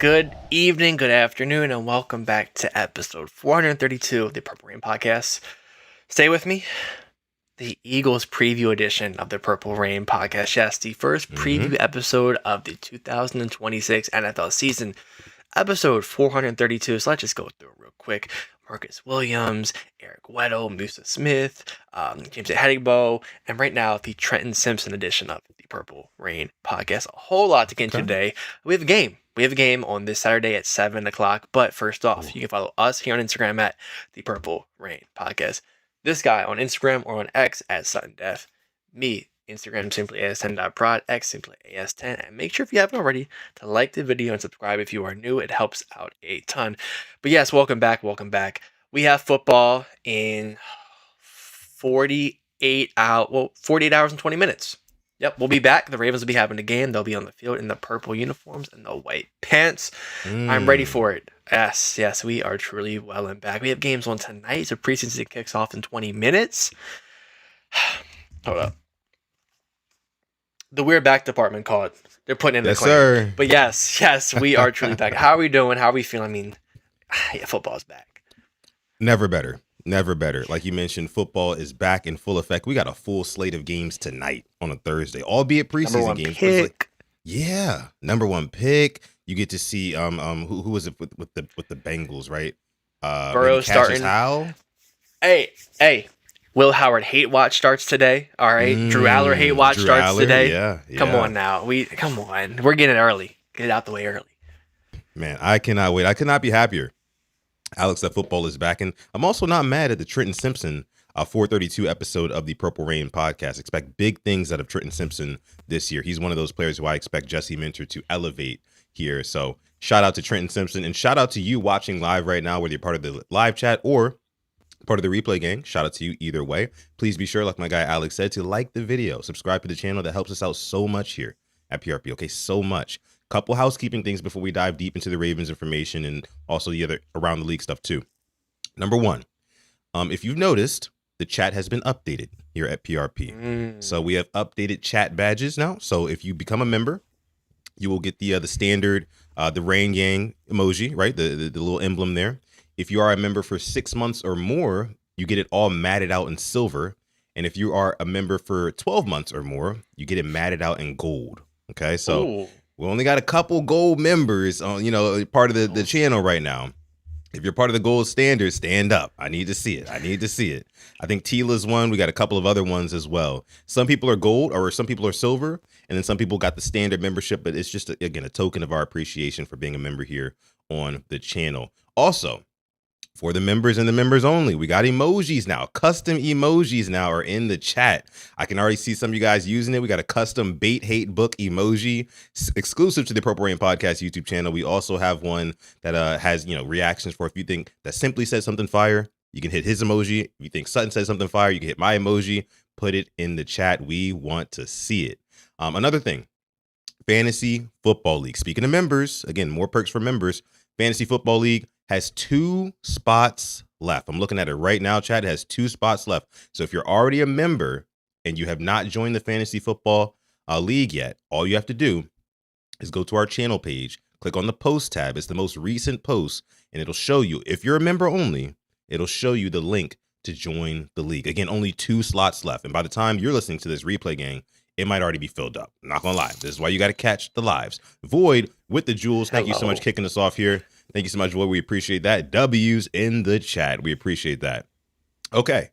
Good evening, good afternoon, and welcome back to episode 432 of the Purple Rain Podcast. Stay with me. The Eagles preview edition of the Purple Rain Podcast. Yes, the first preview episode of the 2026 NFL season, episode 432. So let's just go through it real quick. Marcus Williams, Eric Weddle, Musa Smith, James Adigbo, and right now the Trenton Simpson edition of the Purple Rain Podcast. A whole lot to get into today. We have a game. We have a game on this Saturday at 7 o'clock. But first off, you can follow us here on Instagram at the Purple Rain Podcast. This guy on Instagram or on X at Sutton Def. Me, Instagram simply as10.prod, X simply as10. And make sure if you haven't already to like the video and subscribe if you are new. It helps out a ton. But yes, welcome back. We have football in 48 hours and 20 minutes. Yep, we'll be back. The Ravens will be having a game. They'll be on the field in the purple uniforms and the white pants. I'm ready for it. Yes, we are truly well and back. We have games on tonight, so preseason kicks off in 20 minutes. Hold up. The We're Back department called. They're putting in the claim. Sir. But yes, we are truly back. How are we doing? How are we feeling? I mean, football's back. Never better. Like you mentioned, football is back in full effect. We got a full slate of games tonight on a Thursday, albeit preseason games. Pick. Number one pick. You get to see who was it with the Bengals, right? Burrow starting. Hey. Will Howard Hate Watch starts today. All right. Drew Aller Hate Watch starts today. Yeah. Come on now. Come on. We're getting it early. Get it out the way early. Man, I cannot wait. I could not be happier, Alex, that football is back. And I'm also not mad at the Trenton Simpson 432 episode of the Purple Rain Podcast. Expect big things out of Trenton Simpson this year. He's one of those players who I expect Jesse Minter to elevate here. So shout out to Trenton Simpson and shout out to you watching live right now, whether you're part of the live chat or part of the replay gang. Shout out to you either way. Please be sure, like my guy Alex said, to like the video, subscribe to the channel. That helps us out so much here at PRP. Okay, so much. Couple housekeeping things before we dive deep into the Ravens information and also the other around the league stuff too. Number one, if you've noticed, the chat has been updated here at PRP. So we have updated chat badges now. So if you become a member, you will get the standard, the Rain Gang emoji, right? The little emblem there. If you are a member for 6 months or more, you get it all matted out in silver. And if you are a member for 12 months or more, you get it matted out in gold. Okay, so we only got a couple gold members on, part of the channel right now. If you're part of the gold standard, stand up. I need to see it. I think Tila's one. We got a couple of other ones as well. Some people are gold or some people are silver. And then some people got the standard membership. But it's just, a token of our appreciation for being a member here on the channel. Also, for the members and the members only, we got emojis now. Custom emojis now are in the chat. I can already see some of you guys using it. We got a custom bait hate book emoji exclusive to the Purple Rain Podcast YouTube channel. We also have one that has, reactions for if you think that Simply said something fire, you can hit his emoji. If you think Sutton said something fire, you can hit my emoji. Put it in the chat. We want to see it. Another thing, Fantasy Football League. Speaking of members, again, more perks for members. Fantasy Football League has 2 spots left. I'm looking at it right now, chat. It has 2 spots left. So if you're already a member and you have not joined the Fantasy Football League yet, all you have to do is go to our channel page, click on the post tab. It's the most recent post, and it'll show you, if you're a member only, it'll show you the link to join the league. Again, only 2 slots left. And by the time you're listening to this replay gang, it might already be filled up. I'm not gonna lie. This is why you got to catch the lives. Void with the jewels. Thank you so much kicking us off here. Thank you so much, Void. We appreciate that. W's in the chat. We appreciate that. Okay,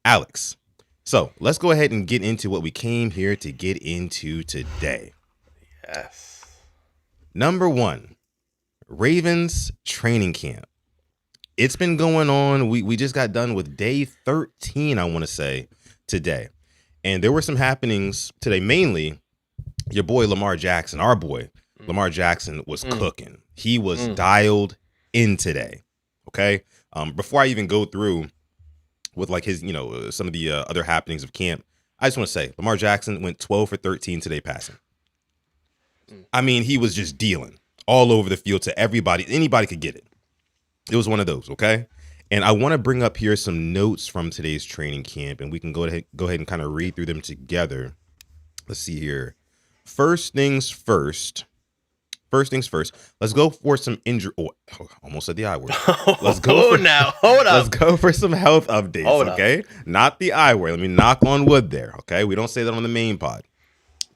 Alex. So let's go ahead and get into what we came here to get into today. Yes. Number one, Ravens training camp. It's been going on. We just got done with day 13, I want to say, today. And there were some happenings today, mainly your boy Lamar Jackson, our boy Lamar Jackson was cooking. He was dialed in today. Okay. Before I even go through with like his, some of the other happenings of camp, I just want to say Lamar Jackson went 12 for 13 today passing. I mean, he was just dealing all over the field to everybody. Anybody could get it. It was one of those. Okay. And I want to bring up here some notes from today's training camp, and we can go ahead and kind of read through them together. Let's see here. First things first, first things first. Let's go for some injury. Oh, almost said the I word. Let's go hold up. Let's go for some health updates. Hold okay, not the I word. Let me knock on wood there. Okay, we don't say that on the main pod.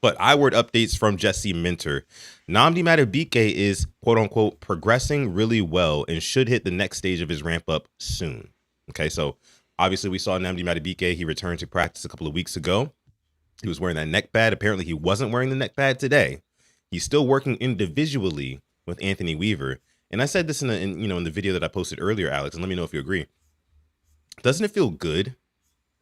But I word updates from Jesse Minter. Nnamdi Madubuike is quote unquote progressing really well and should hit the next stage of his ramp up soon. Okay, so obviously we saw Nnamdi Madubuike. He returned to practice a couple of weeks ago. He was wearing that neck pad. Apparently he wasn't wearing the neck pad today. He's still working individually with Anthony Weaver. And I said this in the video that I posted earlier, Alex, and let me know if you agree. Doesn't it feel good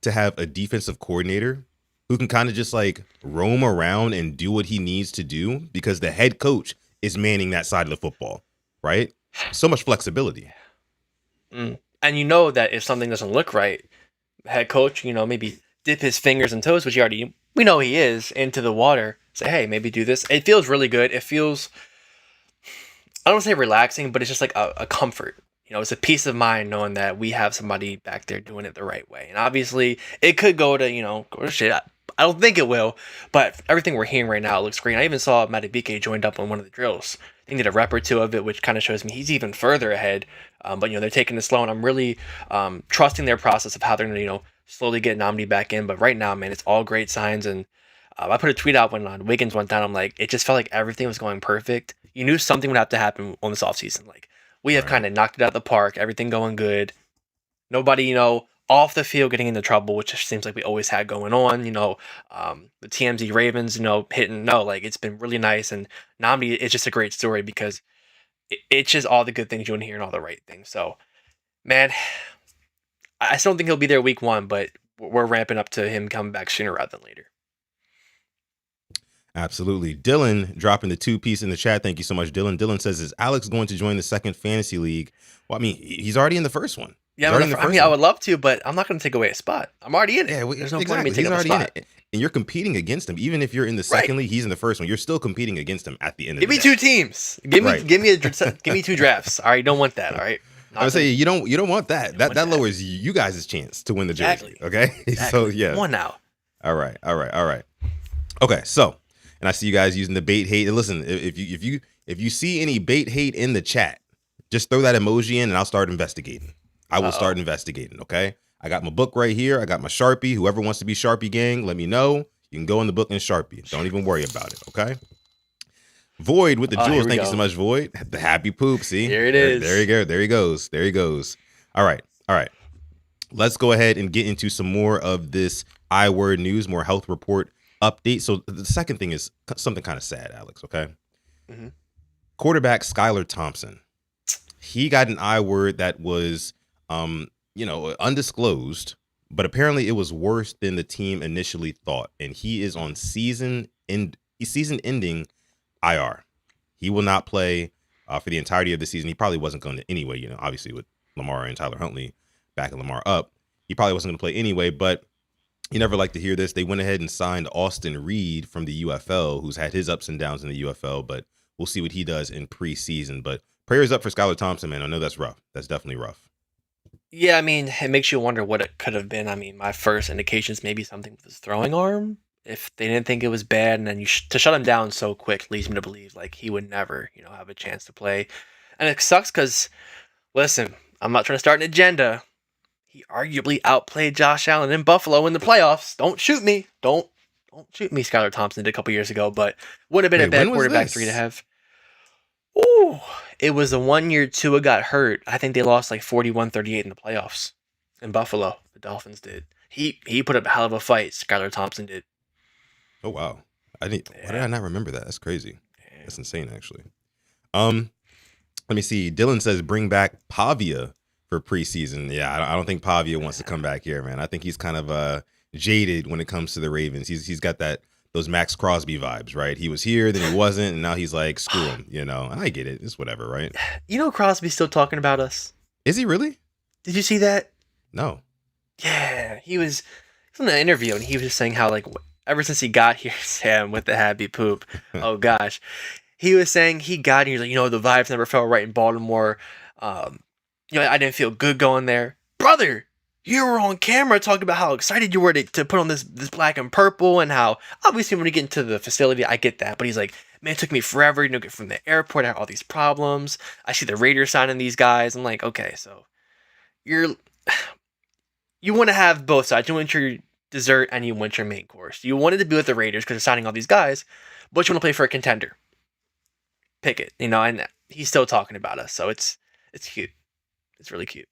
to have a defensive coordinator who can kind of just like roam around and do what he needs to do because the head coach is manning that side of the football, right? So much flexibility. And you know that if something doesn't look right, the head coach, maybe dip his fingers and toes, which we know he is, into the water. Say, hey, maybe do this. It feels really good. It feels, I don't want to say relaxing, but it's just like a comfort. It's a peace of mind knowing that we have somebody back there doing it the right way. And obviously, it could go to, shit. I don't think it will, but everything we're hearing right now looks great. I even saw Madubuike joined up on one of the drills. I think he did a rep or two of it, which kind of shows me he's even further ahead. But they're taking it slow, and I'm really trusting their process of how they're going to slowly get Nnamdi back in. But right now, man, it's all great signs. And I put a tweet out when Wiggins went down. I'm like, it just felt like everything was going perfect. You knew something would have to happen on this offseason. Like, we have kind of knocked it out of the park. Everything going good. Nobody, off the field getting into trouble, which seems like we always had going on. The TMZ Ravens, hitting. No, like, it's been really nice. And Nnamdi is just a great story because it's just all the good things you want to hear and all the right things. So, man, I still don't think he'll be there week 1, but we're ramping up to him coming back sooner rather than later. Absolutely. Dylan dropping the 2-piece in the chat. Thank you so much, Dylan. Dylan says, is Alex going to join the second fantasy league? Well, I mean, he's already in the first one. Yeah, I would love to, but I'm not going to take away a spot. I'm already in it. Yeah, there's no point in me taking already a spot. in it. And you're competing against him. Even if you're in the second league, he's in the first one. You're still competing against him at the end of the day. Give me 2 teams. Give me 2 drafts. All right, don't want that. All right. I would say you don't want that. That lowers you guys' chance to win the jersey. Exactly. Okay. Exactly. So yeah. Come on now. All right. Okay. So, and I see you guys using the bait hate. And listen, if you see any bait hate in the chat, just throw that emoji in, and I'll start investigating. I will start investigating. Okay. I got my book right here. I got my Sharpie. Whoever wants to be Sharpie gang, let me know. You can go in the book and Sharpie. Don't even worry about it. Okay. Void with the jewels. Thank you so much, Void. The happy poop. See, here it is. There you go. There he goes. All right. Let's go ahead and get into some more of this I-word news, more health report update. So the second thing is something kind of sad, Alex. Okay. Mm-hmm. Quarterback Skylar Thompson. He got an I-word that was, undisclosed, but apparently it was worse than the team initially thought. And he is on season-ending IR. He will not play for the entirety of the season. He probably wasn't going to anyway, obviously with Lamar and Tyler Huntley backing Lamar up. He probably wasn't going to play anyway, but you never like to hear this. They went ahead and signed Austin Reed from the UFL, who's had his ups and downs in the UFL, but we'll see what he does in preseason. But prayers up for Skylar Thompson, man. I know that's rough. That's definitely rough. Yeah, I mean, it makes you wonder what it could have been. I mean, my first indications maybe something with his throwing arm. If they didn't think it was bad, and then to shut him down so quick leads me to believe like he would never, have a chance to play. And it sucks because, listen, I'm not trying to start an agenda. He arguably outplayed Josh Allen in Buffalo in the playoffs. Don't shoot me. Don't shoot me. Skylar Thompson did a couple years ago, but would have been a bad quarterback 3 to have. Ooh, it was the 1 year Tua got hurt. I think they lost like 41-38 in the playoffs in Buffalo. The Dolphins did. He put up a hell of a fight. Skylar Thompson did. Oh wow! Why did I not remember that? That's crazy. That's insane, actually. Let me see. Dylan says bring back Pavia for preseason. Yeah, I don't think Pavia wants to come back here, man. I think he's kind of jaded when it comes to the Ravens. He's got those Max Crosby vibes, right? He was here, then he wasn't, and now he's like, screw him. I get it. It's whatever, right? Crosby's still talking about us. Is he really? Did you see that? No. Yeah, he was in an interview, and he was just saying how like ever since he got here, Sam, with the happy poop. Oh gosh, he was saying he got here. He's like, the vibes never felt right in Baltimore. I didn't feel good going there, brother. You were on camera talking about how excited you were to put on this black and purple, and how obviously when you get into the facility, I get that. But he's like, Man, it took me forever to get from the airport. I had all these problems. I see the Raiders signing these guys. I'm like, okay, so you want to have both sides. You want your dessert and you want your main course. You wanted to be with the Raiders because they're signing all these guys, but you want to play for a contender. Pick it, and he's still talking about us, so it's cute. It's really cute.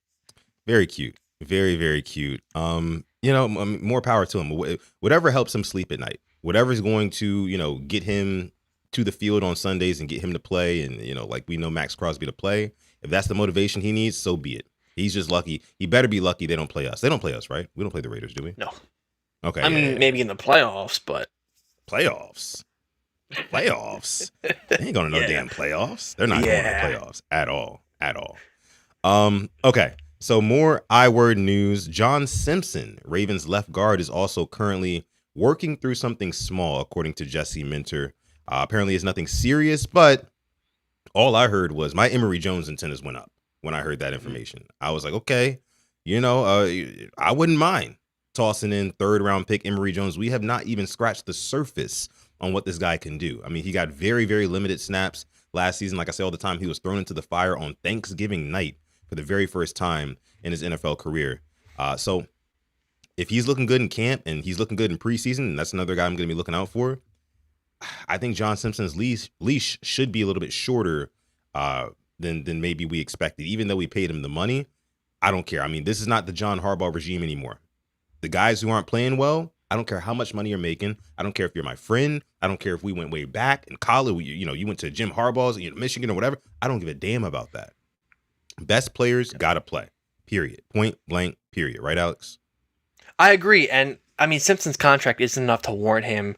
Very cute. Very, very cute. More power to him. Whatever helps him sleep at night. Whatever is going to, get him to the field on Sundays and get him to play. And, like we know Max Crosby to play. If that's the motivation he needs, so be it. He's just lucky. He better be lucky they don't play us. They don't play us, right? We don't play the Raiders, do we? No. Okay. I mean, maybe in the playoffs, but. Playoffs? They ain't going to no damn playoffs. They're not going to playoffs at all. Okay. So more I-word news. John Simpson, Ravens left guard, is also currently working through something small, according to Jesse Minter. Apparently it's nothing serious, but all I heard was my Emory Jones antennas went up when I heard that information. I was like, okay, I wouldn't mind tossing in third round pick Emory Jones. We have not even scratched the surface on what this guy can do. I mean, he got very, very limited snaps last season. Like I say all the time, he was thrown into the fire on Thanksgiving night for the very first time in his NFL career. So if he's looking good in camp and he's looking good in preseason, and that's another guy I'm going to be looking out for, I think John Simpson's leash should be a little bit shorter than maybe we expected. Even though we paid him the money, I don't care. I mean, this is not the John Harbaugh regime anymore. The guys who aren't playing well, I don't care how much money you're making. I don't care if you're my friend. I don't care if we went way back in college. You went to Jim Harbaugh's, Michigan or whatever. I don't give a damn about that. Best players got to play, period. Point blank, period. Right, Alex? I agree. And, I mean, Simpson's contract isn't enough to warrant him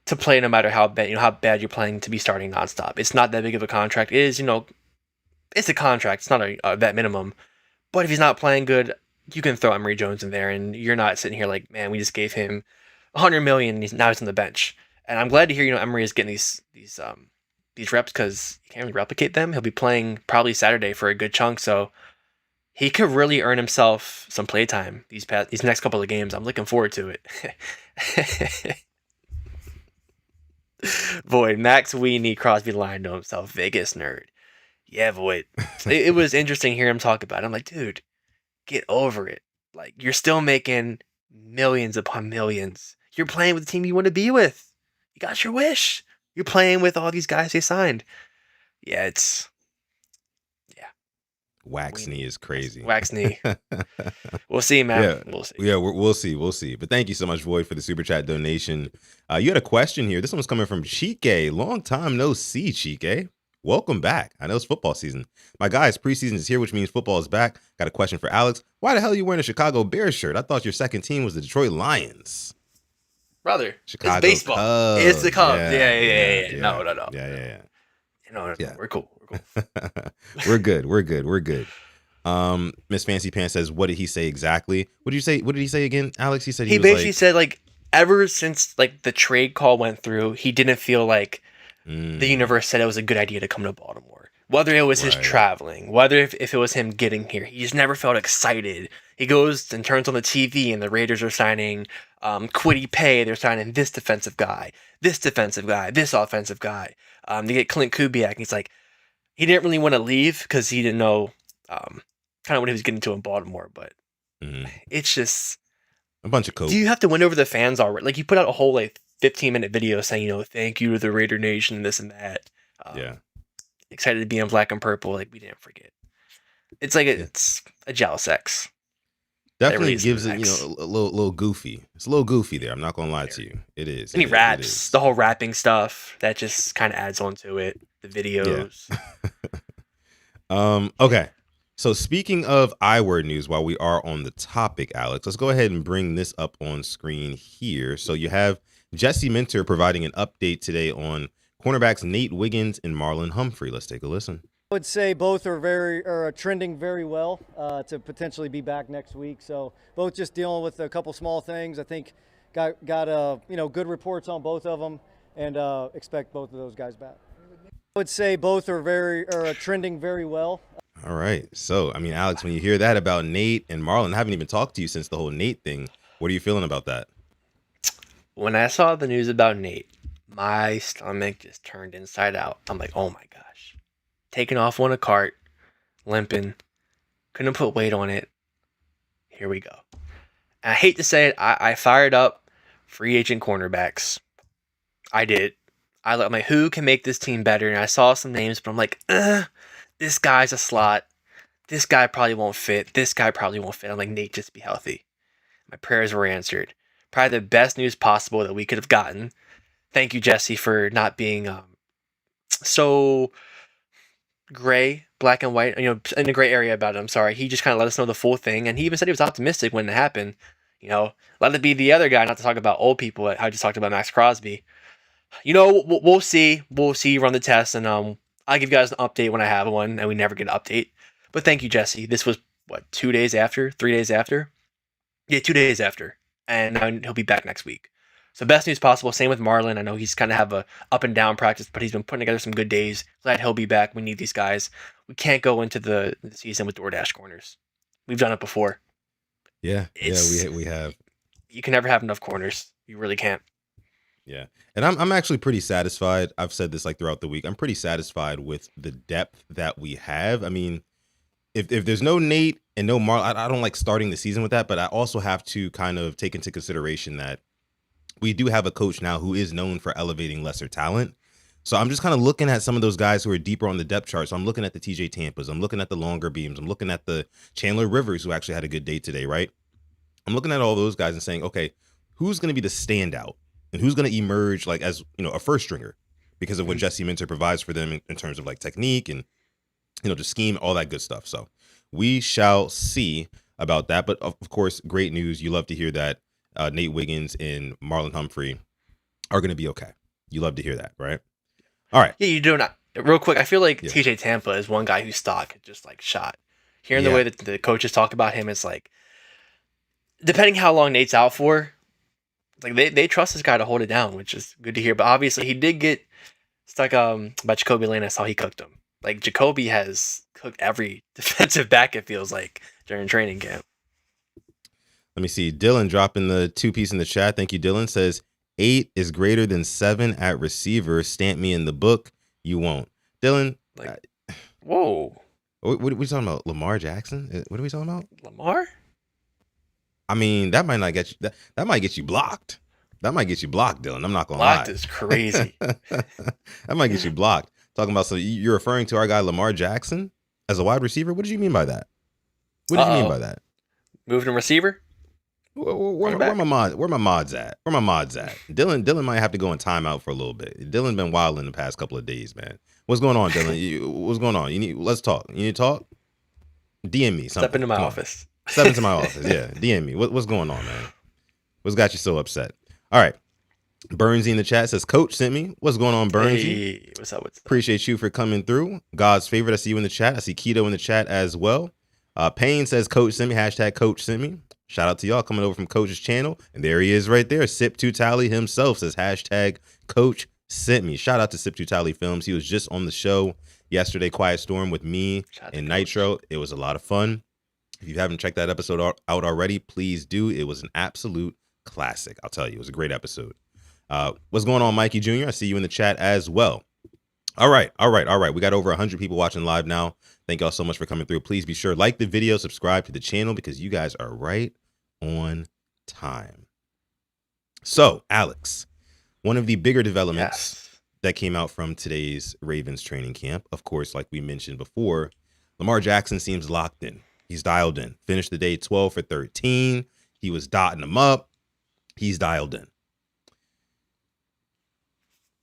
to play no matter how bad you're playing to be starting nonstop. It's not that big of a contract. It is, it's a contract. It's not a vet minimum. But if he's not playing good, you can throw Emory Jones in there, and you're not sitting here like, man, we just gave him $100 million, and now he's on the bench. And I'm glad to hear, Emory is getting these reps because he can't really replicate them. He'll be playing probably Saturday for a good chunk, so he could really earn himself some playtime these next couple of games. I'm looking forward to it. Boy, Max Weenie Crosby lying to himself, Vegas nerd. Yeah, boy. It was interesting to hear him talk about it. I'm like, dude, get over it. Like, you're still making millions upon millions. You're playing with the team you want to be with. You got your wish. You're playing with all these guys they signed. Yeah, Wax knee is crazy. Wax knee. We'll see, man. Yeah. We'll see. Yeah, we'll see. But thank you so much, Void, for the super chat donation. You had a question here. This one's coming from Chike. Long time no see, Chike. Welcome back. I know it's football season. My guys, preseason is here, which means football is back. Got a question for Alex. Why the hell are you wearing a Chicago Bears shirt? I thought your second team was the Detroit Lions. Brother, Chicago it's baseball. Cubs. It's the Cubs. Yeah. No. Yeah. No, we're cool. We're good. Miss Fancy Pants says, what did he say exactly? What did you say? What did he say again, Alex? He said he basically said, like, ever since like the trade call went through, he didn't feel like the universe said it was a good idea to come to Baltimore. Whether it was his traveling, whether if it was him getting here, he just never felt excited. He goes and turns on the TV, and the Raiders are signing Kwity Paye. They're signing this defensive guy, this offensive guy. They get Clint Kubiak, and he's like, he didn't really want to leave because he didn't know kind of what he was getting to in Baltimore. But it's just a bunch of coke. Do you have to win over the fans already? Like, you put out a whole 15-minute video saying, thank you to the Raider Nation and this and that. Excited to be in black and purple. Like, we didn't forget. It's like it's a jealous ex. Definitely gives it, a little goofy. It's a little goofy there. I'm not gonna lie to you. It is. And he raps, the whole rapping stuff that just kind of adds on to it. The videos. Yeah. Okay. So speaking of I-word news, while we are on the topic, Alex, let's go ahead and bring this up on screen here. So you have Jesse Minter providing an update today on cornerbacks Nate Wiggins and Marlon Humphrey. Let's take a listen. I would say both are trending very well to potentially be back next week. So both just dealing with a couple small things. I think got good reports on both of them, and expect both of those guys back. I would say both are trending very well. All right. So, I mean, Alex, when you hear that about Nate and Marlon, I haven't even talked to you since the whole Nate thing. What are you feeling about that? When I saw the news about Nate, my stomach just turned inside out. I'm like, oh my gosh. Taking off on a cart, limping, couldn't put weight on it. Here we go. And I hate to say it, I fired up free agent cornerbacks. I did. I'm like, who can make this team better? And I saw some names, but I'm like, this guy's a slot. This guy probably won't fit. This guy probably won't fit. I'm like, Nate, just be healthy. My prayers were answered. Probably the best news possible that we could have gotten. Thank you, Jesse, for not being so gray, black and white, in a gray area about it. I'm sorry. He just kind of let us know the full thing, and he even said he was optimistic when it happened. Let it be the other guy, not to talk about old people. I just talked about Max Crosby. We'll see. We'll see. Run the test, and I'll give you guys an update when I have one, and we never get an update. But thank you, Jesse. This was, 2 days after? 3 days after? Yeah, 2 days after. And he'll be back next week. So best news possible. Same with Marlon. I know he's kind of have a up and down practice, but he's been putting together some good days. Glad he'll be back. We need these guys. We can't go into the season with DoorDash corners. We've done it before. Yeah, we have. You can never have enough corners. You really can't. Yeah, and I'm actually pretty satisfied. I've said this throughout the week. I'm pretty satisfied with the depth that we have. I mean, if there's no Nate and no Marlon, I don't like starting the season with that, but I also have to kind of take into consideration that we do have a coach now who is known for elevating lesser talent. So I'm just kind of looking at some of those guys who are deeper on the depth chart. So I'm looking at the TJ Tampas. I'm looking at the longer beams. I'm looking at the Chandler Rivers, who actually had a good day today, right? I'm looking at all those guys and saying, okay, who's going to be the standout and who's going to emerge as, a first stringer because of what Jesse Minter provides for them in terms of technique and, just scheme, all that good stuff. So we shall see about that. But of course, great news. You love to hear that Nate Wiggins and Marlon Humphrey are going to be okay. You love to hear that, right? All right. Yeah, you do not. Real quick, I feel like TJ Tampa is one guy whose stock just shot. Hearing the way that the coaches talk about him, it's depending how long Nate's out for, they trust this guy to hold it down, which is good to hear. But obviously, he did get stuck by Jacoby Lane. I saw he cooked him. Jacoby has cooked every defensive back, it feels like, during training camp. Let me see. Dylan dropping the 2-piece in the chat. Thank you, Dylan. Says 8 is greater than 7 at receiver. Stamp me in the book. You won't. Dylan. Whoa. What are we talking about? Lamar Jackson? What are we talking about? Lamar? I mean, that might not get you. That might get you blocked. That might get you blocked, Dylan. I'm not gonna lie. Blocked is crazy. That might get you blocked. Talking about, so you're referring to our guy Lamar Jackson as a wide receiver? What did you mean by that? What did you mean by that? Moving to receiver? Where my mods at? Dylan might have to go in timeout for a little bit. Dylan been wild in the past couple of days, man. What's going on, Dylan? What's going on? Let's talk. You need to talk? DM me something. Step into my office. Step into my office. Yeah. DM me. What's going on, man? What's got you so upset? All right. Burnsy in the chat says, Coach sent me. What's going on, Burnsy? Hey, what's up? Appreciate you for coming through. God's favorite. I see you in the chat. I see Keto in the chat as well. Payne says, Coach sent me. Hashtag Coach sent me. Shout out to y'all coming over from Coach's channel. And there he is right there. Sip2 Tally himself says, hashtag Coach sent me. Shout out to Sip2 Tally Films. He was just on the show yesterday, Quiet Storm, with me and Nitro. It was a lot of fun. If you haven't checked that episode out already, please do. It was an absolute classic. I'll tell you, it was a great episode. What's going on, Mikey Jr.? I see you in the chat as well. All right. We got over 100 people watching live now. Thank y'all so much for coming through. Please be sure, like the video, subscribe to the channel, because you guys are right on time. So, Alex, one of the bigger developments that came out from today's Ravens training camp, of course, like we mentioned before, Lamar Jackson seems locked in. He's dialed in. Finished the day 12 for 13. He was dotting them up. He's dialed in.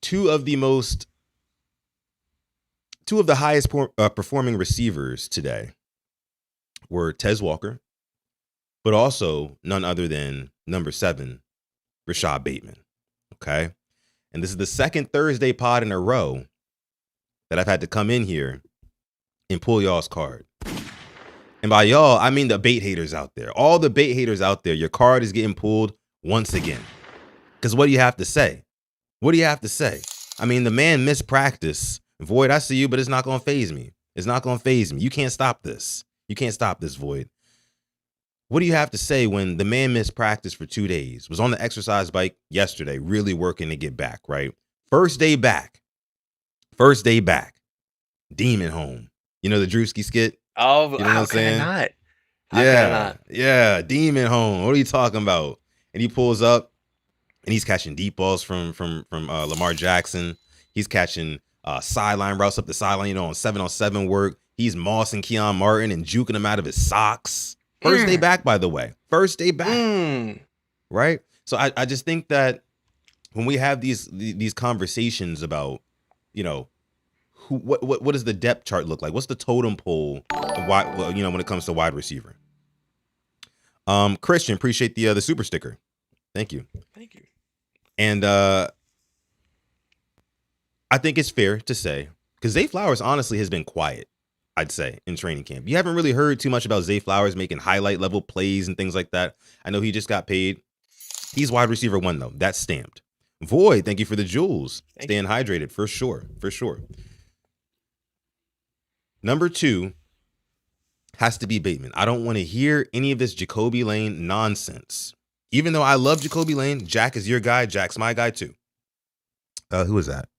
Two of the highest performing receivers today were Tez Walker, but also none other than number 7, Rashad Bateman. Okay. And this is the second Thursday pod in a row that I've had to come in here and pull y'all's card. And by y'all, I mean the bait haters out there. All the bait haters out there, your card is getting pulled once again. Because what do you have to say? What do you have to say? I mean, the man missed practice. Void, I see you, but it's not going to phase me. It's not going to phase me. You can't stop this. You can't stop this, Void. What do you have to say when the man missed practice for 2 days, was on the exercise bike yesterday, really working to get back, right? First day back. Demon home. You know the Drewski skit? Oh, You know what how I'm can I saying? not? How can I not? Yeah. Demon home. What are you talking about? And he pulls up and he's catching deep balls from Lamar Jackson. He's catching sideline routes up the sideline, on 7-on-7 work. He's mossing Keon Martin and juking him out of his socks. First day back, by the way. First day back. Right? So I just think that when we have these conversations about, what does the depth chart look like? What's the totem pole of when it comes to wide receiver? Christian, appreciate the super sticker. Thank you. And I think it's fair to say, because Zay Flowers honestly has been quiet, I'd say, in training camp. You haven't really heard too much about Zay Flowers making highlight level plays and things like that. I know he just got paid. He's wide receiver 1 though. That's stamped. Void, thank you for the jewels. Staying hydrated for sure. Number 2 has to be Bateman. I don't want to hear any of this Jacoby Lane nonsense. Even though I love Jacoby Lane, Jack is your guy. Jack's my guy too. Who is that?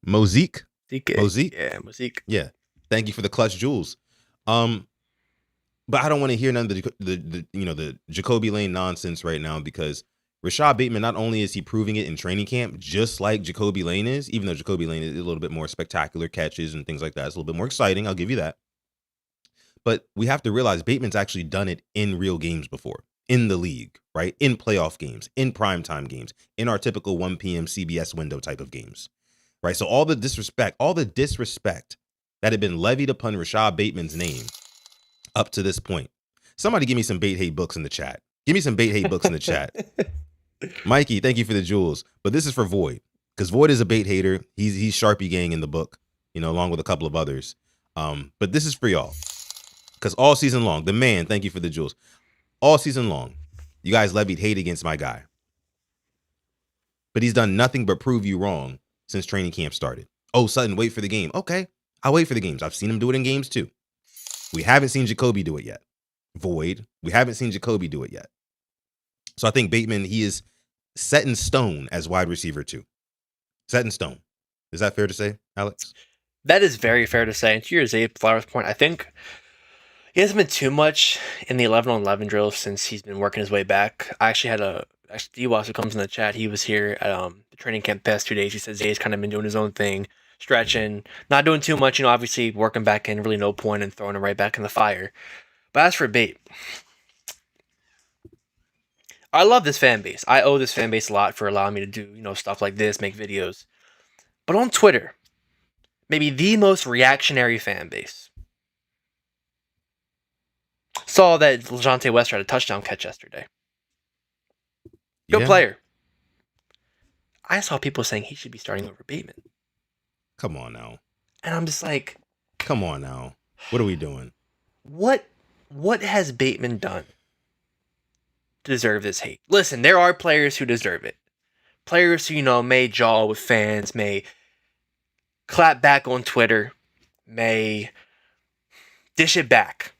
Mosique? Mosique? Yeah, Mosique. Yeah. Thank you for the clutch jewels. But I don't want to hear none of the Jacoby Lane nonsense right now, because Rashad Bateman, not only is he proving it in training camp, just like Jacoby Lane is, even though Jacoby Lane is a little bit more spectacular catches and things like that. It's a little bit more exciting. I'll give you that. But we have to realize Bateman's actually done it in real games before, in the league, right? In playoff games, in primetime games, in our typical 1 p.m. CBS window type of games, right? So all the disrespect that had been levied upon Rashad Bateman's name up to this point. Somebody give me some Bait Hate books in the chat. Give me some Bait Hate books in the chat. Mikey, thank you for the jewels. But this is for Void, because Void is a bait hater. He's Sharpie Gang in the book, along with a couple of others. But this is for y'all, because all season long, the man, thank you for the jewels. All season long, you guys levied hate against my guy. But he's done nothing but prove you wrong since training camp started. Oh, Sutton, wait for the game. Okay, I'll wait for the games. I've seen him do it in games too. We haven't seen Jacoby do it yet. Void, we haven't seen Jacoby do it yet. So I think Bateman, he is set in stone as wide receiver 2. Set in stone. Is that fair to say, Alex? That is very fair to say. And to your Zay Flowers point, I think he hasn't been too much in the 11-on-11 drills since he's been working his way back. I actually had D-Wass, who comes in the chat, he was here at the training camp the past 2 days. He said Zay's kind of been doing his own thing, stretching, not doing too much, obviously working back in, really no point in throwing him right back in the fire. But as for Bate, I love this fan base. I owe this fan base a lot for allowing me to do, stuff like this, make videos. But on Twitter, maybe the most reactionary fan base, saw that LeJontay West had a touchdown catch yesterday. Good player. I saw people saying he should be starting over Bateman. Come on now. And I'm just like, come on now. What are we doing? What has Bateman done to deserve this hate? Listen, there are players who deserve it. Players who, may jaw with fans, may clap back on Twitter, may dish it back.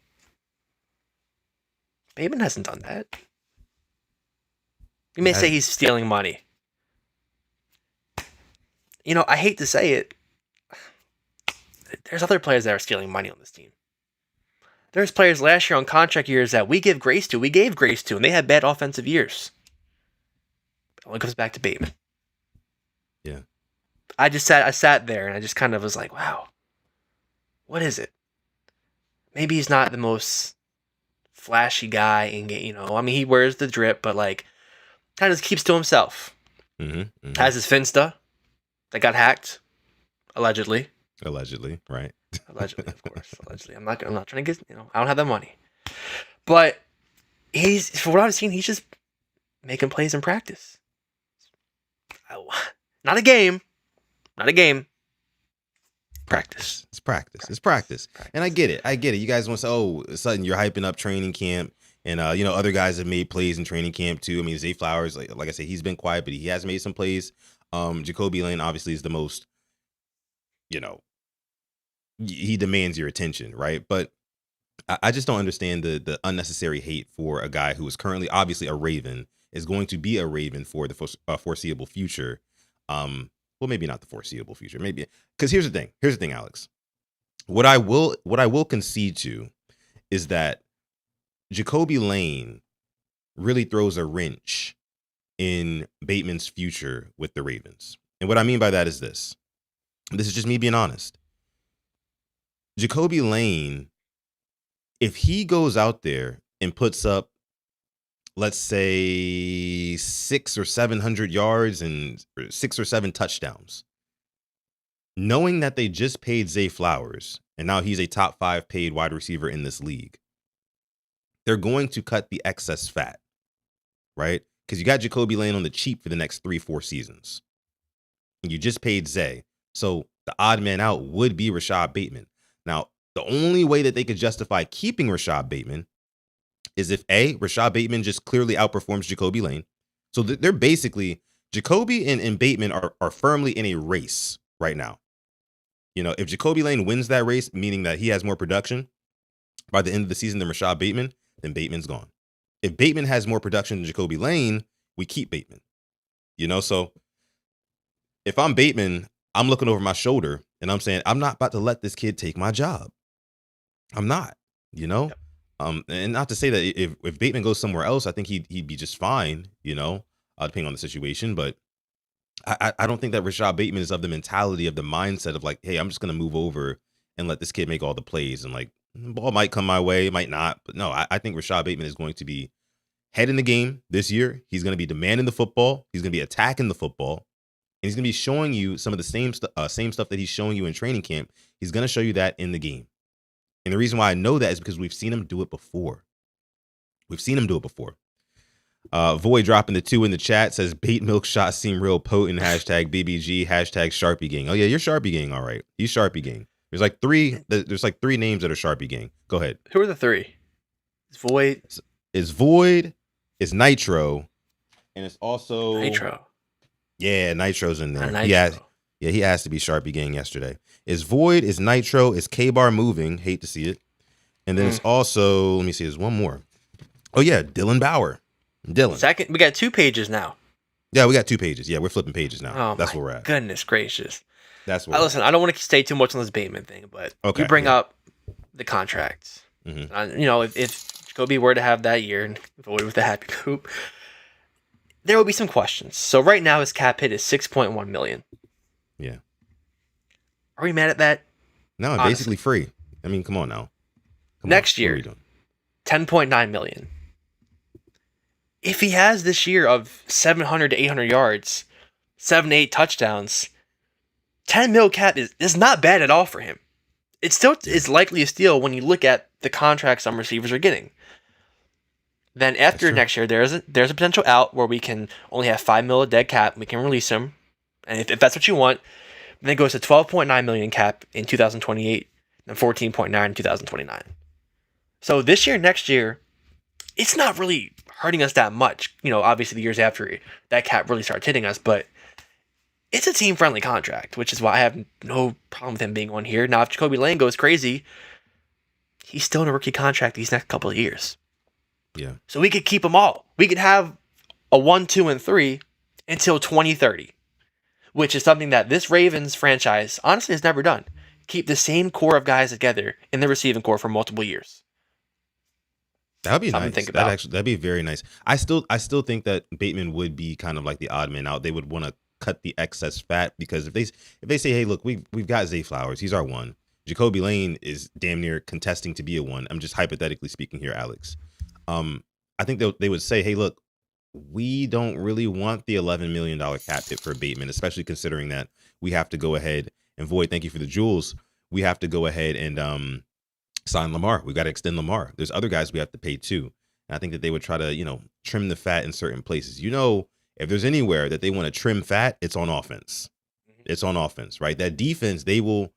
Bateman hasn't done that. You may say he's stealing money. I hate to say it. There's other players that are stealing money on this team. There's players last year on contract years that we gave grace to, and they had bad offensive years. It only comes back to Bateman. Yeah. I sat there and I just kind of was like, wow, what is it? Maybe he's not the most flashy guy in game, he wears the drip, but kind of keeps to himself. Has his Finsta that got hacked, allegedly. Allegedly, right? Allegedly, of course. Allegedly. I'm not trying to get, I don't have that money. But for what I've seen, he's just making plays in practice. Not a game. Practice. It's practice. And I get it. You guys want to say, oh, sudden you're hyping up training camp. And, other guys have made plays in training camp too. Zay Flowers, like I said, he's been quiet, but he has made some plays. Jacoby Lane obviously is the most, he demands your attention, right? But I just don't understand the unnecessary hate for a guy who is currently obviously a Raven, is going to be a Raven for the foreseeable future. Well, maybe not the foreseeable future. Maybe because here's the thing, Alex. What I will concede to is that Jacoby Lane really throws a wrench in Bateman's future with the Ravens. And what I mean by that is this. This is just me being honest. Jacoby Lane, if he goes out there and puts up, let's say 600 or 700 yards and 6 or 7 touchdowns, knowing that they just paid Zay Flowers and now he's a top 5 paid wide receiver in this league, they're going to cut the excess fat, right? Because you got Jacoby Lane on the cheap for the next 3-4 seasons. And you just paid Zay. So the odd man out would be Rashad Bateman. Now, the only way that they could justify keeping Rashad Bateman is if Rashad Bateman just clearly outperforms Jacoby Lane. So they're basically, Jacoby and Bateman are firmly in a race right now. You know, if Jacoby Lane wins that race, meaning that he has more production by the end of the season than Rashad Bateman, then Bateman's gone. If Bateman has more production than Jacoby Lane, we keep Bateman. You know, so if I'm Bateman, I'm looking over my shoulder and I'm saying, I'm not about to let this kid take my job. I'm not, you know? Yep. And not to say that if Bateman goes somewhere else, I think he'd be just fine, you know, depending on the situation. But I don't think that Rashad Bateman is of the mentality, of the mindset of like, hey, I'm just going to move over and let this kid make all the plays. And like, ball might come my way, might not. But no, I think Rashad Bateman is going to be head in the game this year. He's going to be demanding the football. He's going to be attacking the football. And he's going to be showing you some of the same stuff that he's showing you in training camp. He's going to show you that in the game. And the reason why I know that is because we've seen him do it before. Void dropping the 2 in the chat says bait milk shots seem real potent. Hashtag BBG. Hashtag Sharpie Gang. Oh yeah, you're Sharpie Gang. All right, he's Sharpie Gang. There's like three names that are Sharpie Gang. Go ahead. Who are the 3? It's Void. It's Void. It's Nitro, and it's also Nitro. Yeah, Nitro's in there. Nitro. He has to be Sharpie Gang yesterday. It's Void, it's Nitro, it's K-Bar Moving. Hate to see it. And then it's also, let me see, there's one more. Oh, yeah, Dylan Bauer. Dylan. Second, we got 2 pages now. Yeah, we got 2 pages. Yeah, we're flipping pages now. Oh, that's where we're at. Goodness gracious. That's where Listen, I don't want to stay too much on this Bateman thing, but you bring up the contracts. Mm-hmm. You know, if Jacoby were to have that year and Void with the happy coop, there will be some questions. So right now his cap hit is $6.1 million. Yeah. Are we mad at that? No, honestly, basically free. I mean, come on now. Next year, $10.9 million. If he has this year of 700 to 800 yards, 7 to 8 touchdowns, 10 mil cap is not bad at all for him. It still is likely a steal when you look at the contracts some receivers are getting. Then after next year, there's a potential out where we can only have $5 million dead cap. We can release him, and if that's what you want, then it goes to $12.9 million cap in 2028 and $14.9 in 2029. So this year, next year, it's not really hurting us that much. You know, obviously the years after that cap really starts hitting us, but it's a team-friendly contract, which is why I have no problem with him being on here. Now, if Jacoby Lane goes crazy, he's still in a rookie contract these next couple of years. Yeah. So we could keep them all. We could have a 1, 2, and 3 until 2030, which is something that this Ravens franchise honestly has never done. Keep the same core of guys together in the receiving core for multiple years. That'd be nice. That'd be very nice. I still think that Bateman would be kind of like the odd man out. They would want to cut the excess fat because if they say, hey, look, we've got Zay Flowers, he's our 1. Jacoby Lane is damn near contesting to be a 1. I'm just hypothetically speaking here, Alex. I think they would say, hey, look, we don't really want the $11 million cap hit for Bateman, especially considering that we have to go ahead and Void. Thank you for the jewels. We have to go ahead and sign Lamar. We got to extend Lamar. There's other guys we have to pay too. And I think that they would try to, trim the fat in certain places. If there's anywhere that they want to trim fat, it's on offense. It's on offense, right? That defense, they will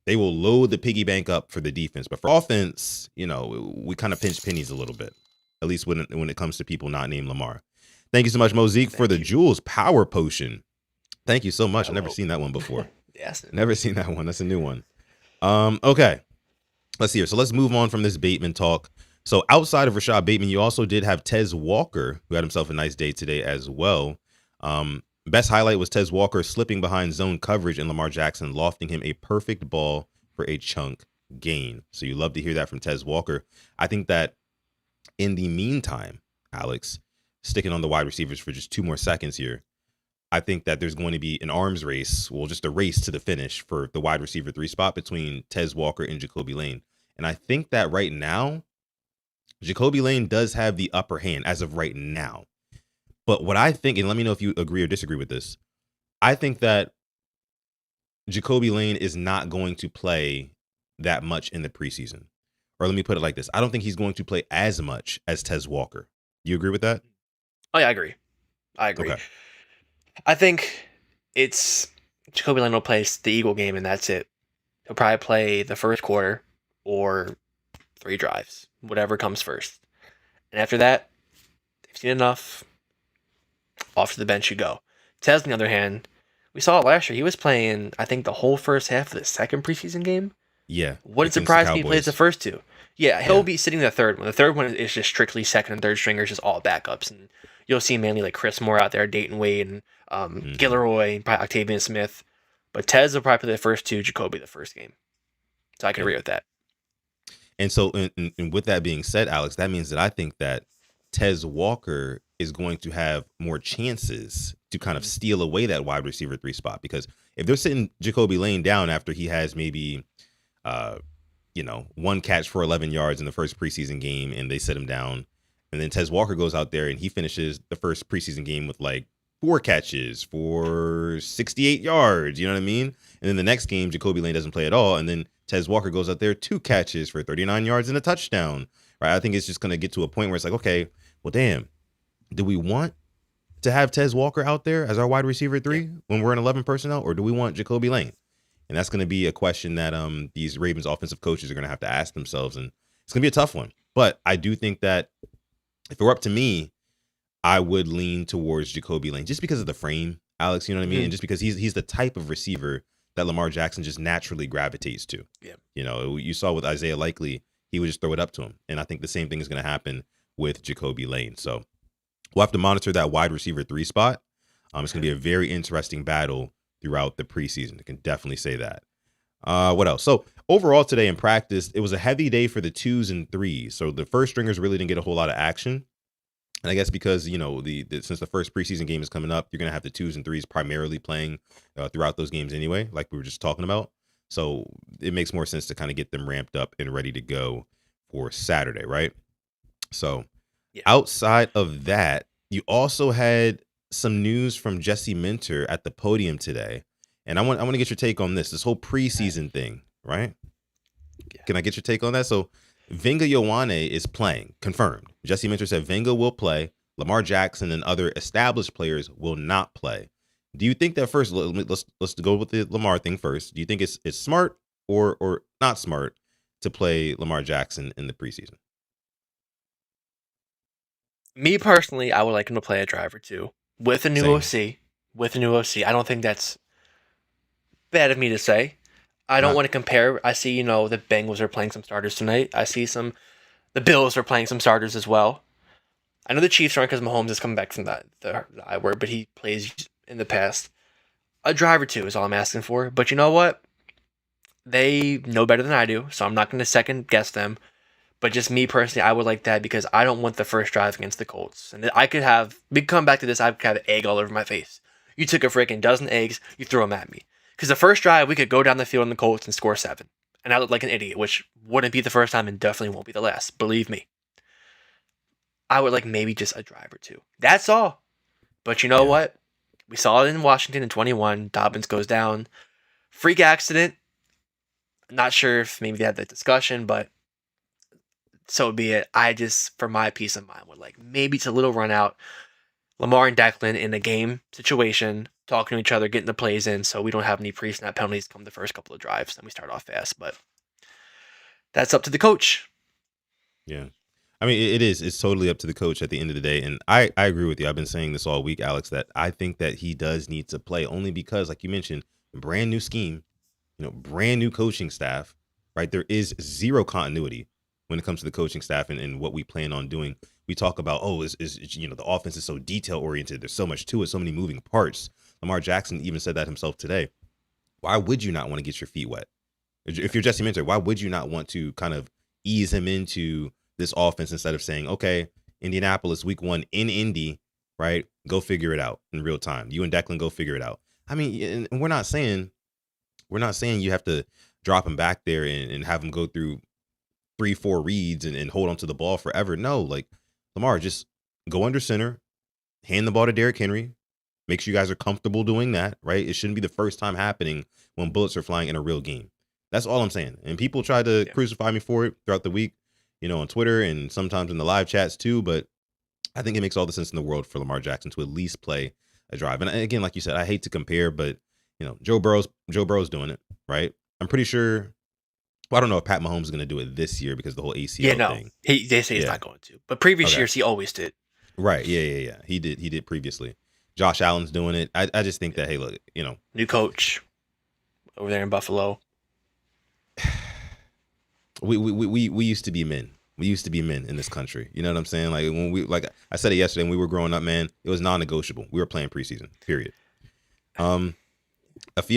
load the piggy bank up for the defense. But for offense, we kind of pinch pennies a little bit, at least when it comes to people not named Lamar. Thank you so much, Mosaic, for the jewels power potion. Thank you so much. I've never seen that one before. Yes. Never seen that one. That's a new one. Okay. Let's see here. So let's move on from this Bateman talk. So outside of Rashad Bateman, you also did have Tez Walker, who had himself a nice day today as well. Best highlight was Tez Walker slipping behind zone coverage and Lamar Jackson lofting him a perfect ball for a chunk gain. So you love to hear that from Tez Walker. I think that in the meantime, Alex, sticking on the wide receivers for just 2 more seconds here, I think that there's going to be an arms race, well, just a race to the finish for the wide receiver 3 spot between Tez Walker and Jacoby Lane. And I think that right now, Jacoby Lane does have the upper hand as of right now. But what I think, and let me know if you agree or disagree with this, I think that Jacoby Lane is not going to play that much in the preseason. Or let me put it like this. I don't think he's going to play as much as Tez Walker. You agree with that? Oh, yeah, I agree. Okay. I think it's Jacoby Lane will play the Eagle game, and that's it. He'll probably play the first quarter or 3 drives, whatever comes first. And after that, if you've seen enough, off to the bench you go. Tez, on the other hand, we saw it last year. He was playing, I think, the whole first half of the second preseason game. Yeah. Wouldn't surprise me if he plays the first 2. Yeah, he'll be sitting the third one. The third one is just strictly second and third stringers, just all backups. And you'll see mainly like Chris Moore out there, Dayton Wade, and Gilroy, probably Octavian Smith. But Tez will probably play the first 2, Jacoby the first game. So I can agree with that. And so, and with that being said, Alex, that means that I think that Tez Walker is going to have more chances to kind of steal away that wide receiver 3 spot. Because if they're sitting Jacoby Lane down after he has maybe, 1 catch for 11 yards in the first preseason game and they sit him down, and then Tez Walker goes out there and he finishes the first preseason game with like 4 catches for 68 yards. You know what I mean? And then the next game, Jacoby Lane doesn't play at all. And then Tez Walker goes out there, 2 catches for 39 yards and a touchdown. Right? I think it's just going to get to a point where it's like, okay, well, damn, do we want to have Tez Walker out there as our wide receiver 3 when we're in 11 personnel, or do we want Jacoby Lane? And that's going to be a question that these Ravens offensive coaches are going to have to ask themselves. And it's going to be a tough one. But I do think that if it were up to me, I would lean towards Jacoby Lane just because of the frame, Alex, you know what I mean? And just because he's the type of receiver that Lamar Jackson just naturally gravitates to. Yeah. You know, you saw with Isaiah Likely, he would just throw it up to him. And I think the same thing is going to happen with Jacoby Lane. So we'll have to monitor that wide receiver 3 spot. It's going to be a very interesting battle throughout the preseason. I can definitely say that. What else? So overall today in practice, it was a heavy day for the 2s and 3s. So the first stringers really didn't get a whole lot of action. And I guess because, since the first preseason game is coming up, you're going to have the 2s and 3s primarily playing throughout those games anyway, like we were just talking about. So it makes more sense to kind of get them ramped up and ready to go for Saturday, right? So outside of that, you also had some news from Jesse Minter at the podium today. And I want to get your take on this whole preseason thing, right? Yeah. Can I get your take on that? So Venga Ioane is playing, confirmed. Jesse Minter said Venga will play. Lamar Jackson and other established players will not play. Do you think that first? Let's go with the Lamar thing first. Do you think it's smart or not smart to play Lamar Jackson in the preseason? Me personally, I would like him to play a drive or 2 with a new OC. With a new OC, I don't think that's bad of me to say. I don't want to compare. I see, the Bengals are playing some starters tonight. I see the Bills are playing some starters as well. I know the Chiefs aren't because Mahomes is coming back from the I word, but he plays in the past. A drive or 2 is all I'm asking for. But you know what? They know better than I do, so I'm not going to second guess them. But just me personally, I would like that because I don't want the first drive against the Colts. And we come back to this, I could have an egg all over my face. You took a freaking dozen eggs, you threw them at me. Because the first drive, we could go down the field in the Colts and score 7. And I look like an idiot, which wouldn't be the first time and definitely won't be the last. Believe me. I would like maybe just a drive or 2. That's all. But you know what? We saw it in Washington in 21. Dobbins goes down. Freak accident. Not sure if maybe they had that discussion, but so be it. I just, for my peace of mind, would like maybe it's a little run out. Lamar and Declan in a game situation, talking to each other, getting the plays in, so we don't have any pre-snap penalties come the first couple of drives, and we start off fast. But that's up to the coach. Yeah. I mean, it is. It's totally up to the coach at the end of the day. And I agree with you. I've been saying this all week, Alex, that I think that he does need to play only because, like you mentioned, brand new scheme, brand new coaching staff, right? There is zero continuity when it comes to the coaching staff and what we plan on doing. We talk about, the offense is so detail oriented. There's so much to it, so many moving parts. Lamar Jackson even said that himself today. Why would you not want to get your feet wet? If you're Jesse Minter, why would you not want to kind of ease him into this offense instead of saying, okay, Indianapolis week 1 in Indy, right? Go figure it out in real time. You and Declan go figure it out. I mean, and we're not saying you have to drop him back there and have him go through 3-4 reads and hold on to the ball forever. No, like Lamar, just go under center, hand the ball to Derrick Henry. Make sure you guys are comfortable doing that, right? It shouldn't be the first time happening when bullets are flying in a real game. That's all I'm saying. And people try to crucify me for it throughout the week, on Twitter and sometimes in the live chats too. But I think it makes all the sense in the world for Lamar Jackson to at least play a drive. And again, like you said, I hate to compare, but Joe Burrow's doing it, right? I'm pretty sure. Well, I don't know if Pat Mahomes is going to do it this year because of the whole ACL thing. They say he's not going to. But previous years, he always did. Right. Yeah. He did previously. Josh Allen's doing it. I just think that, hey, look, new coach over there in Buffalo. We used to be men. We used to be men in this country. You know what I'm saying? Like I said it yesterday when we were growing up, man, it was non-negotiable. We were playing preseason, period. Afia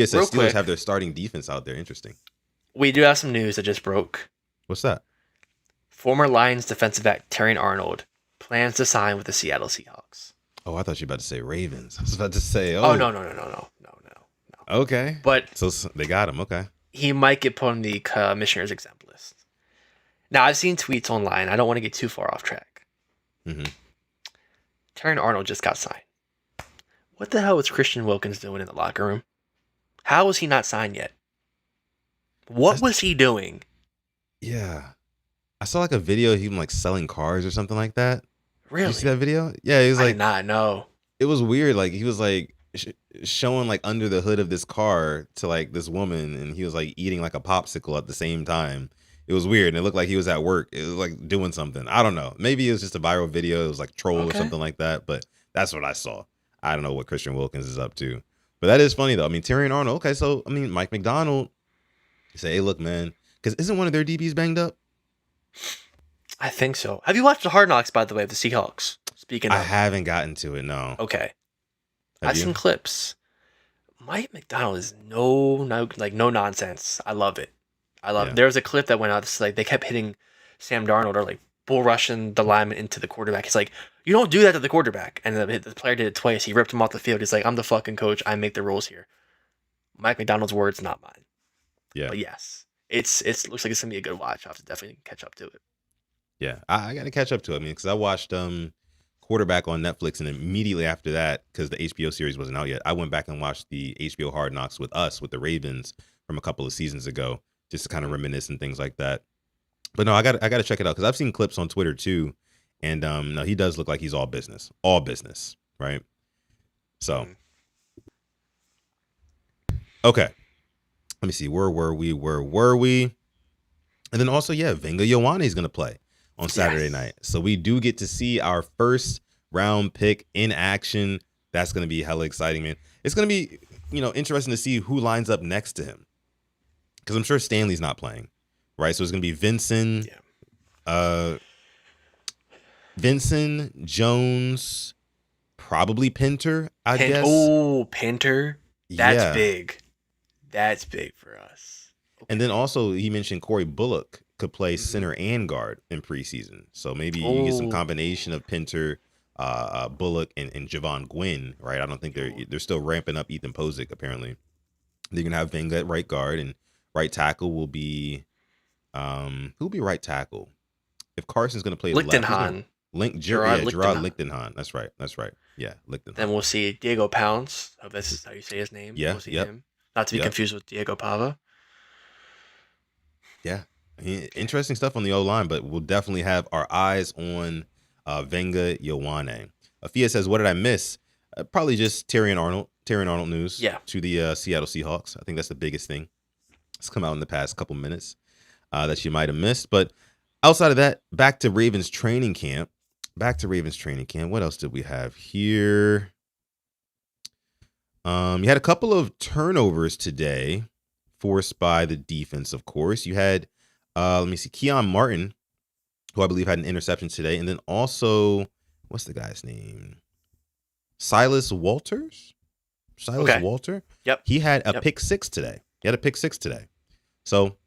says Steelers have their starting defense out there. Interesting. We do have some news that just broke. What's that? Former Lions defensive back Terrion Arnold plans to sign with the Seattle Seahawks. Oh, I thought you were about to say Ravens. I was about to say, no. Okay. But so they got him. Okay. He might get put on the commissioner's exempt list. Now, I've seen tweets online. I don't want to get too far off track. Mm-hmm. Terrion Arnold just got signed. What the hell was Christian Wilkins doing in the locker room? How was he not signed yet? What was he doing? Yeah. I saw a video of him selling cars or something like that. Really? Did you see that video? Yeah, he was I did not know. It was weird. He was showing under the hood of this car to this woman, and he was eating a popsicle at the same time. It was weird, and it looked like he was at work. It was doing something. I don't know. Maybe it was just a viral video. It was troll or something like that. But that's what I saw. I don't know what Christian Wilkins is up to. But that is funny though. I mean, Terrion Arnold. Okay, so Mike McDonald. Say, hey, look, man, because isn't one of their DBs banged up? I think so. Have you watched the Hard Knocks, by the way, of the Seahawks? Speaking of. I haven't gotten to it, no. Okay. I've seen clips. Mike McDonald is no nonsense. I love it. There was a clip that went out. It's they kept hitting Sam Darnold or bull rushing the lineman into the quarterback. He's like, you don't do that to the quarterback. And the player did it twice. He ripped him off the field. He's like, I'm the fucking coach. I make the rules here. Mike McDonald's words, not mine. Yeah. But yes, it looks like it's gonna be a good watch. I'll have to definitely catch up to it. Yeah, I got to catch up to it. Because I watched Quarterback on Netflix, and immediately after that, because the HBO series wasn't out yet, I went back and watched the HBO Hard Knocks with the Ravens from a couple of seasons ago, just to kind of reminisce and things like that. But no, I got to check it out because I've seen clips on Twitter too, and no, he does look like he's all business, right? So, okay. Let me see. Where were we? And then also, Venga Ioane is going to play on Saturday night. So we do get to see our first round pick in action. That's going to be hella exciting, man. It's going to be, interesting to see who lines up next to him. Because I'm sure Stanley's not playing, right? So it's going to be Vincent, Jones, probably Pinter, I guess. Oh, Pinter. That's big. That's big for us. Okay. And then also he mentioned Corey Bullock could play center and guard in preseason. So maybe you get some combination of Pinter, Bullock, and Javon Gwynn, right? I don't think they're still ramping up Ethan Posick, apparently. They're gonna have Venga at right guard, and right tackle will be who'll be right tackle? If Carson's gonna play Lichtenhahn. Gerard Lichtenahn. That's right. Yeah, Lichtenahn. Then we'll see Diego Pounds. I hope this is how you say his name. Yeah. We'll see him. Not to be confused with Diego Pava. Yeah. Interesting stuff on the O-line, but we'll definitely have our eyes on Venga Ioane. Afia says, what did I miss? Probably just Terrion Arnold news to the Seattle Seahawks. I think that's the biggest thing. It's come out in the past couple minutes that you might have missed. But outside of that, back to Ravens training camp. What else did we have here? You had a couple of turnovers today, forced by the defense, of course. You had, let me see, Keon Martin, who I believe had an interception today. And then also, what's the guy's name? Silas Walters? Silas Okay. Walter. Yep. He had a Yep. pick six today. So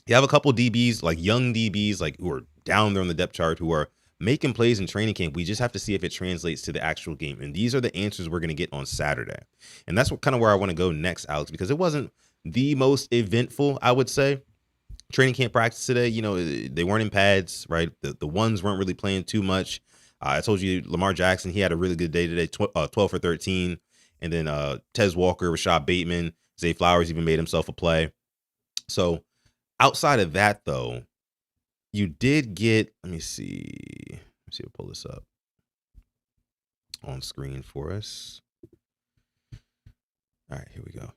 you have a couple DBs, like young DBs, like who are down there on the depth chart, who are making plays in training camp. We just have to see if it translates to the actual game. And these are the answers we're going to get on Saturday. And that's kind of where I want to go next, Alex, because it wasn't the most eventful, I would say, training camp practice today. They weren't in pads, right? The ones weren't really playing too much. I told you Lamar Jackson, he had a really good day today, 12 for 13. And then Tez Walker, Rashad Bateman, Zay Flowers even made himself a play. So outside of that, though, you did get, let me see if I'll pull this up on screen for us. All right, here we go.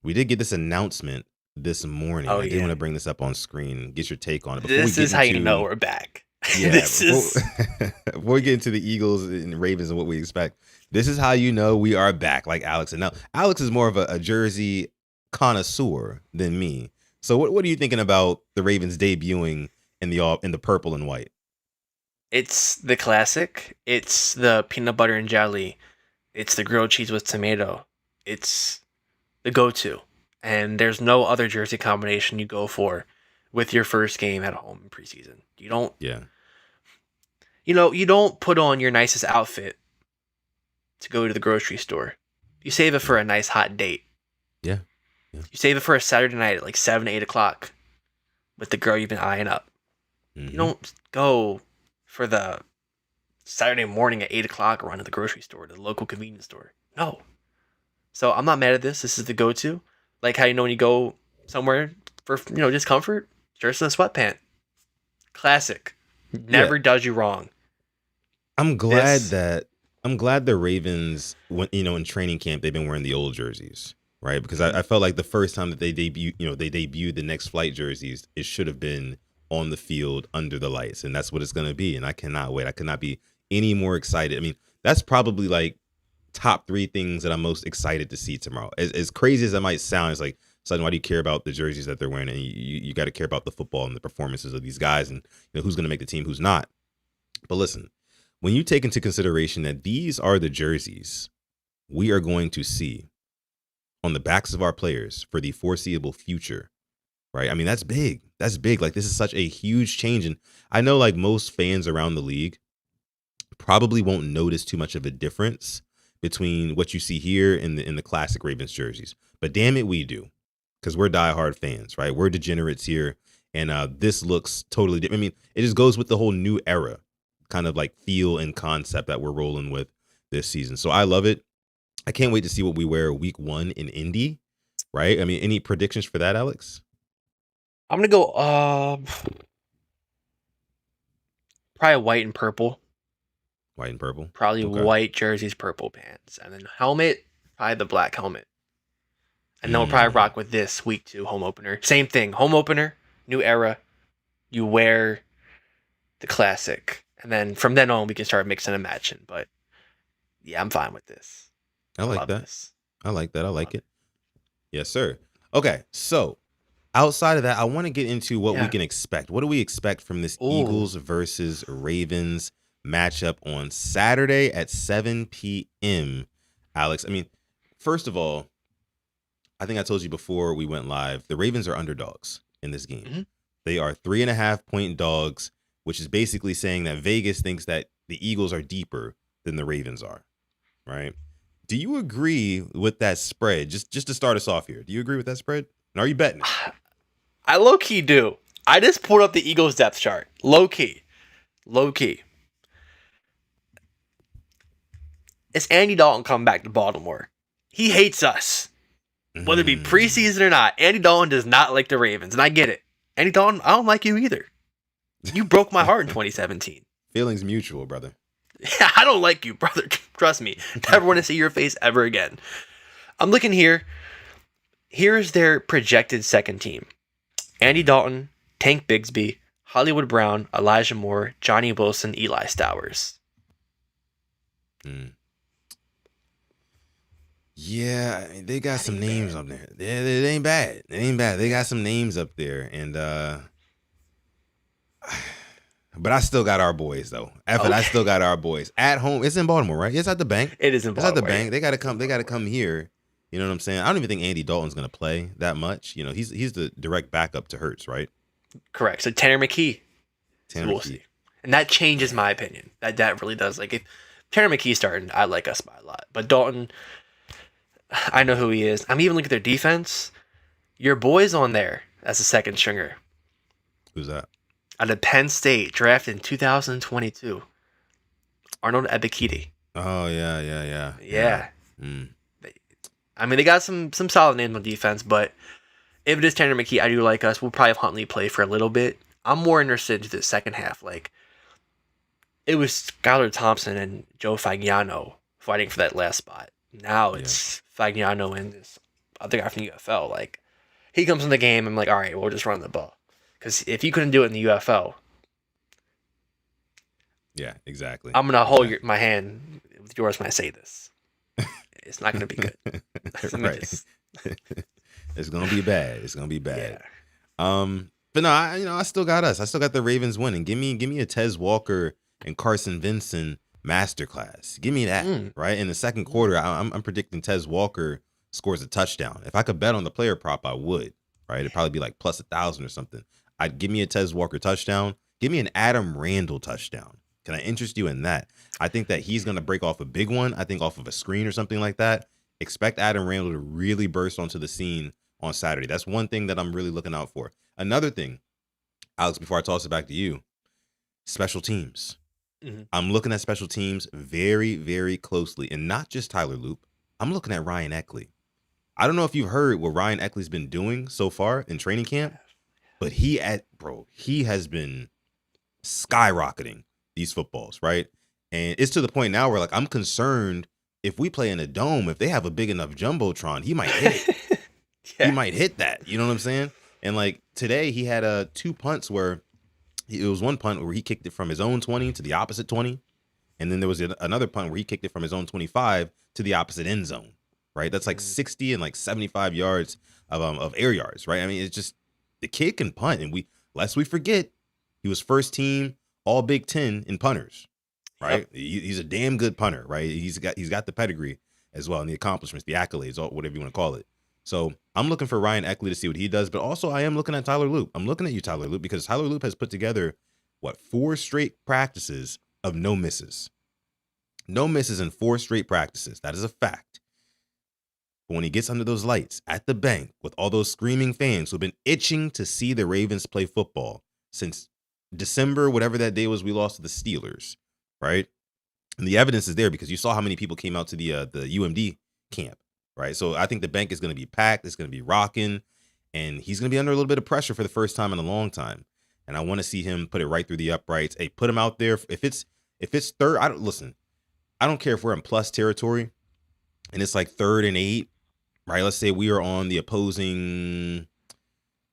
We did get this announcement this morning. I did want to bring this up on screen and get your take on it. This is how you know we're back. Yeah, before we get into the Eagles and Ravens and what we expect, this is how you know we are back, like Alex. And now Alex is more of a jersey connoisseur than me. So what are you thinking about the Ravens debuting in the purple and white? It's the classic. It's the peanut butter and jelly. It's the grilled cheese with tomato. It's the go-to. And there's no other jersey combination you go for with your first game at home in preseason. You don't. Yeah. You don't put on your nicest outfit to go to the grocery store. You save it for a nice hot date. Yeah. You save it for a Saturday night at like 7, 8 o'clock with the girl you've been eyeing up. Mm-hmm. You don't go for the Saturday morning at 8 o'clock run to the grocery store, to the local convenience store. No. So I'm not mad at this. This is the go-to. Like how when you go somewhere for just comfort, dress in a sweatpant. Classic. Never does you wrong. I'm glad the Ravens went, in training camp, they've been wearing the old jerseys, right? Because I felt like the first time that they debuted the next flight jerseys, it should have been on the field under the lights. And that's what it's going to be. And I cannot wait. I could not be any more excited. I mean, that's probably like top 3 things that I'm most excited to see tomorrow. As crazy as that might sound, it's like, suddenly, why do you care about the jerseys that they're wearing? And you got to care about the football and the performances of these guys and who's going to make the team, who's not. But listen, when you take into consideration that these are the jerseys we are going to see on the backs of our players for the foreseeable future, right? I mean, that's big. That's big. Like, this is such a huge change. And I know, like, most fans around the league probably won't notice too much of a difference between what you see here in the classic Ravens jerseys. But damn it, we do. Because we're diehard fans, right? We're degenerates here. And this looks totally different. I mean, it just goes with the whole new era kind of like feel and concept that we're rolling with this season. So I love it. I can't wait to see what we wear week 1 in Indy, right? I mean, any predictions for that, Alex? I'm going to go probably white and purple. White and purple? Probably Okay. white jerseys, purple pants. And then helmet, probably the black helmet. And then we'll probably rock with this week 2 home opener. Same thing. Home opener, new era. You wear the classic. And then from then on, we can start mixing and matching. But yeah, I'm fine with this. I like that. This. I like that. I like it. Yes, sir. Okay, so outside of that, I want to get into what we can expect. What do we expect from this Eagles versus Ravens matchup on Saturday at 7 p.m., Alex? I mean, first of all, I think I told you before we went live, the Ravens are underdogs in this game. Mm-hmm. They are 3.5-point dogs, which is basically saying that Vegas thinks that the Eagles are deeper than the Ravens are, right? Do you agree with that spread? Just to start us off here, do you agree with that spread? And are you betting it? I low-key do. I just pulled up the Eagles depth chart. Low-key. It's Andy Dalton coming back to Baltimore. He hates us. Whether it be preseason or not, Andy Dalton does not like the Ravens, and I get it. Andy Dalton, I don't like you either. You broke my heart in 2017. Feelings mutual, brother. Yeah, I don't like you, brother. Trust me. Never want to see your face ever again. I'm looking here. Here's their projected second team. Andy Dalton, Tank Bigsby, Hollywood Brown, Elijah Moore, Johnny Wilson, Eli Stowers. Yeah, I mean, they got some names up there. Yeah, it ain't bad. They got some names up there. And But I still got our boys though. I still got our boys at home. It's in Baltimore, right? It's at the bank. It is in Baltimore. It's at the bank. Yeah. They gotta come. They gotta come here. You know what I'm saying? I don't even think Andy Dalton's gonna play that much. You know, he's the direct backup to Hurts, right? Correct. So Tanner McKee. Tanner McKee. See. And that changes my opinion. That really does. Like if Tanner McKee's starting, I like us by a lot. But Dalton, I know who he is. I'm even looking at their defense. Your boy's on there as a second stringer. Who's that? Out of Penn State, drafted in 2022. Arnold Ebiketie. Oh yeah. Yeah. Mm. I mean, they got some solid names on defense, but if it is Tanner McKee, I do like us. We'll probably have Huntley play for a little bit. I'm more interested in the second half. Like, it was Skylar Thompson and Joe Fagnano fighting for that last spot. Now it's Fagnano and this other guy from the UFL. Like, he comes in the game, I'm like, all right, we'll just run the ball. Because if you couldn't do it in the UFL, yeah, exactly. I'm gonna hold my hand with yours when I say this. It's not gonna be good. Right. It's gonna be bad. It's gonna be bad. Yeah. But no, I still got us. I still got the Ravens winning. Give me a Tez Walker and Carson Vincent masterclass. Give me that. Right in the second quarter, I'm predicting Tez Walker scores a touchdown. If I could bet on the player prop, I would. Right, it'd probably be like plus 1,000 or something. I'd give me a Tez Walker touchdown. Give me an Adam Randall touchdown. Can I interest you in that? I think that he's going to break off a big one. I think off of a screen or something like that. Expect Adam Randall to really burst onto the scene on Saturday. That's one thing that I'm really looking out for. Another thing, Alex, before I toss it back to you, special teams. Mm-hmm. I'm looking at special teams very, very closely. And not just Tyler Loop. I'm looking at Ryan Eckley. I don't know if you've heard what Ryan Eckley's been doing so far in training camp, but he has been skyrocketing these footballs, right? And it's to the point now where like I'm concerned if we play in a dome, if they have a big enough jumbotron, he might hit it. He might hit that. You know what I'm saying? And like today he had two punts where it was one punt where he kicked it from his own 20 to the opposite 20. And then there was another punt where he kicked it from his own 25 to the opposite end zone. Right, that's like 60 and like 75 yards of air yards. Right, I mean, it's just the kid can punt, and lest we forget, he was first team All Big Ten in punters. Right, he's a damn good punter. Right, he's got the pedigree as well, and the accomplishments, the accolades, whatever you want to call it. So I'm looking for Ryan Eckley to see what he does, but also I am looking at Tyler Loop. I'm looking at you, Tyler Loop, because Tyler Loop has put together 4 straight practices of no misses. No misses in 4 straight practices. That is a fact. But when he gets under those lights at the bank with all those screaming fans who've been itching to see the Ravens play football since December, whatever that day was, we lost to the Steelers, right? And the evidence is there because you saw how many people came out to the UMD camp, right? So I think the bank is going to be packed. It's going to be rocking, and he's going to be under a little bit of pressure for the first time in a long time. And I want to see him put it right through the uprights. Hey, put him out there. If it's third, I don't care if we're in plus territory and it's like 3rd and 8. Right, let's say we are on the opposing,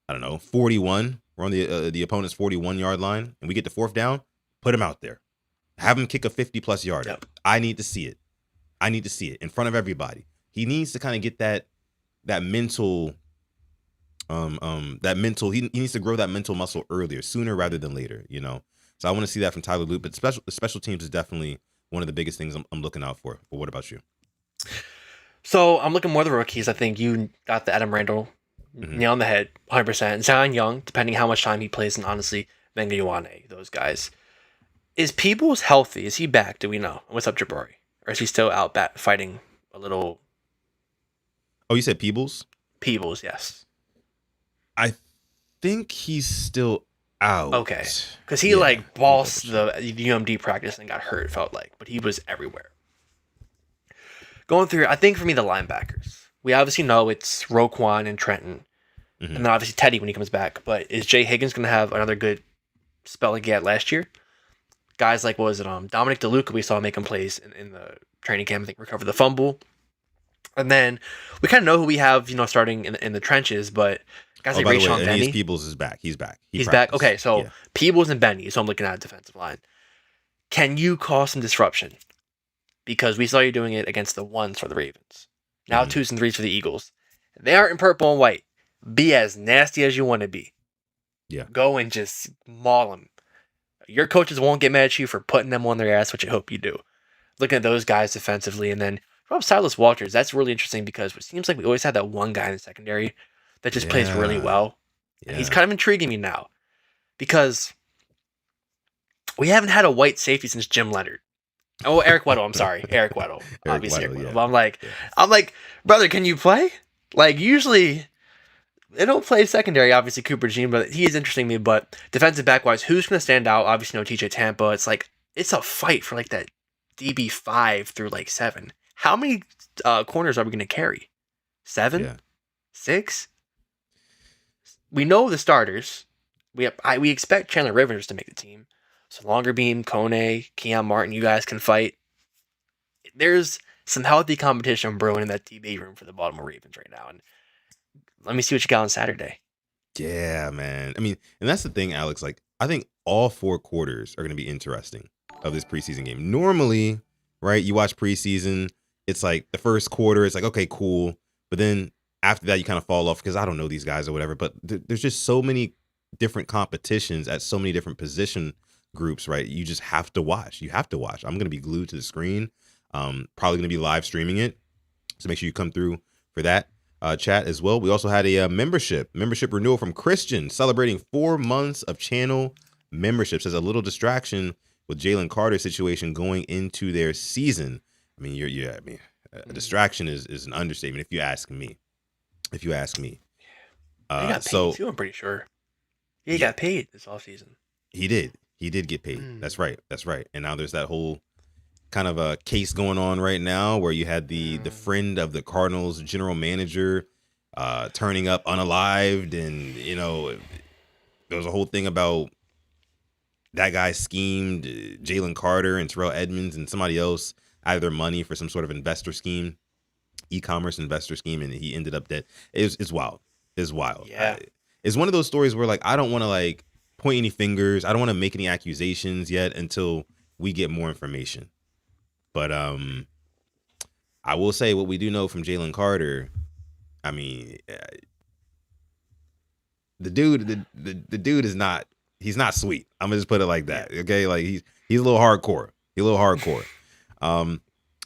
41. We're on the opponent's 41-yard line, and we get the 4th down. Put him out there, have him kick a 50+ yarder. Yep. I need to see it. In front of everybody. He needs to kind of get that mental, He needs to grow that mental muscle earlier, sooner rather than later. You know, so I want to see that from Tyler Loop. But special teams is definitely one of the biggest things I'm looking out for. But what about you? So I'm looking more at the rookies. I think you got the Adam Randall nail on the head, 100%. Zion Young, depending how much time he plays, and honestly, Venga Ioane, those guys. Is Peebles healthy? Is he back? Do we know? What's up, Jabari? Or is he still out fighting a little? Oh, you said Peebles? Peebles, yes. I think he's still out. Okay, because he bossed the UMD practice and got hurt. Felt like, but he was everywhere. Going through, I think for me, the linebackers. We obviously know it's Roquan and Trenton. And then obviously Teddy when he comes back. But is Jay Higgins going to have another good spell like he had last year? Guys like, Dominic DeLuca, we saw making plays in the training camp. I think recovered the fumble. And then we kind of know who we have, starting in the trenches. But guys like Rayshon Benny. Peebles is back. He's back. He's back. Okay, so Peebles and Benny. So I'm looking at defensive line. Can you cause some disruption? Because we saw you doing it against the 1s for the Ravens. Now 2s and 3s for the Eagles. They aren't in purple and white. Be as nasty as you want to be. Yeah. Go and just maul them. Your coaches won't get mad at you for putting them on their ass, which I hope you do. Looking at those guys defensively, and then Rob Silas Walters, that's really interesting because it seems like we always had that one guy in the secondary that just plays really Yeah. well. And he's Yeah. kind of intriguing me now because we haven't had a white safety since Jim Leonard. Oh, Eric Weddle. I'm sorry, Eric Weddle. Obviously, Eric Weddle. yeah. But Yeah. I'm like, brother, can you play? Like usually, they don't play secondary. Obviously, Cooper Jean, but he is interesting to me. But defensive back wise, who's going to stand out? Obviously, no TJ Tampa. It's like it's a fight for like that DB 5 through like 7. How many corners are we going to carry? 7, Yeah. 6. We know the starters. We expect Chandler Rivers to make the team. So Longer Beam, Kone, Keon Martin, you guys can fight. There's some healthy competition brewing in that DB room for the Baltimore Ravens right now. And let me see what you got on Saturday. Yeah, man. I mean, and that's the thing, Alex. Like, I think all 4 quarters are going to be interesting of this preseason game. Normally, right, you watch preseason, it's like the first quarter, it's like, okay, cool. But then after that, you kind of fall off because I don't know these guys or whatever. But there's just so many different competitions at so many different position groups, right? You just have to watch. You have to watch. I'm going to be glued to the screen. Probably going to be live streaming it. So make sure you come through for that. Chat as well. We also had a membership renewal from Christian, celebrating 4 months of channel memberships as a little distraction with Jalen Carter's situation going into their season. I mean, a distraction is an understatement if you ask me. He got paid too, I'm pretty sure. He got paid this offseason. He did get paid. That's right. And now there's that whole kind of a case going on right now where you had the friend of the Cardinals general manager turning up unalived, and there was a whole thing about that guy schemed Jalen Carter and Terrell Edmonds and somebody else out of their money for some sort of investor scheme, e-commerce investor scheme, and he ended up dead. It's wild. Yeah. It's one of those stories where, like, I don't want to like point any fingers. I don't want to make any accusations yet until we get more information. But I will say what we do know from Jalen Carter. I mean, the dude is not. He's not sweet. I'm gonna just put it like that. Okay, like he's a little hardcore.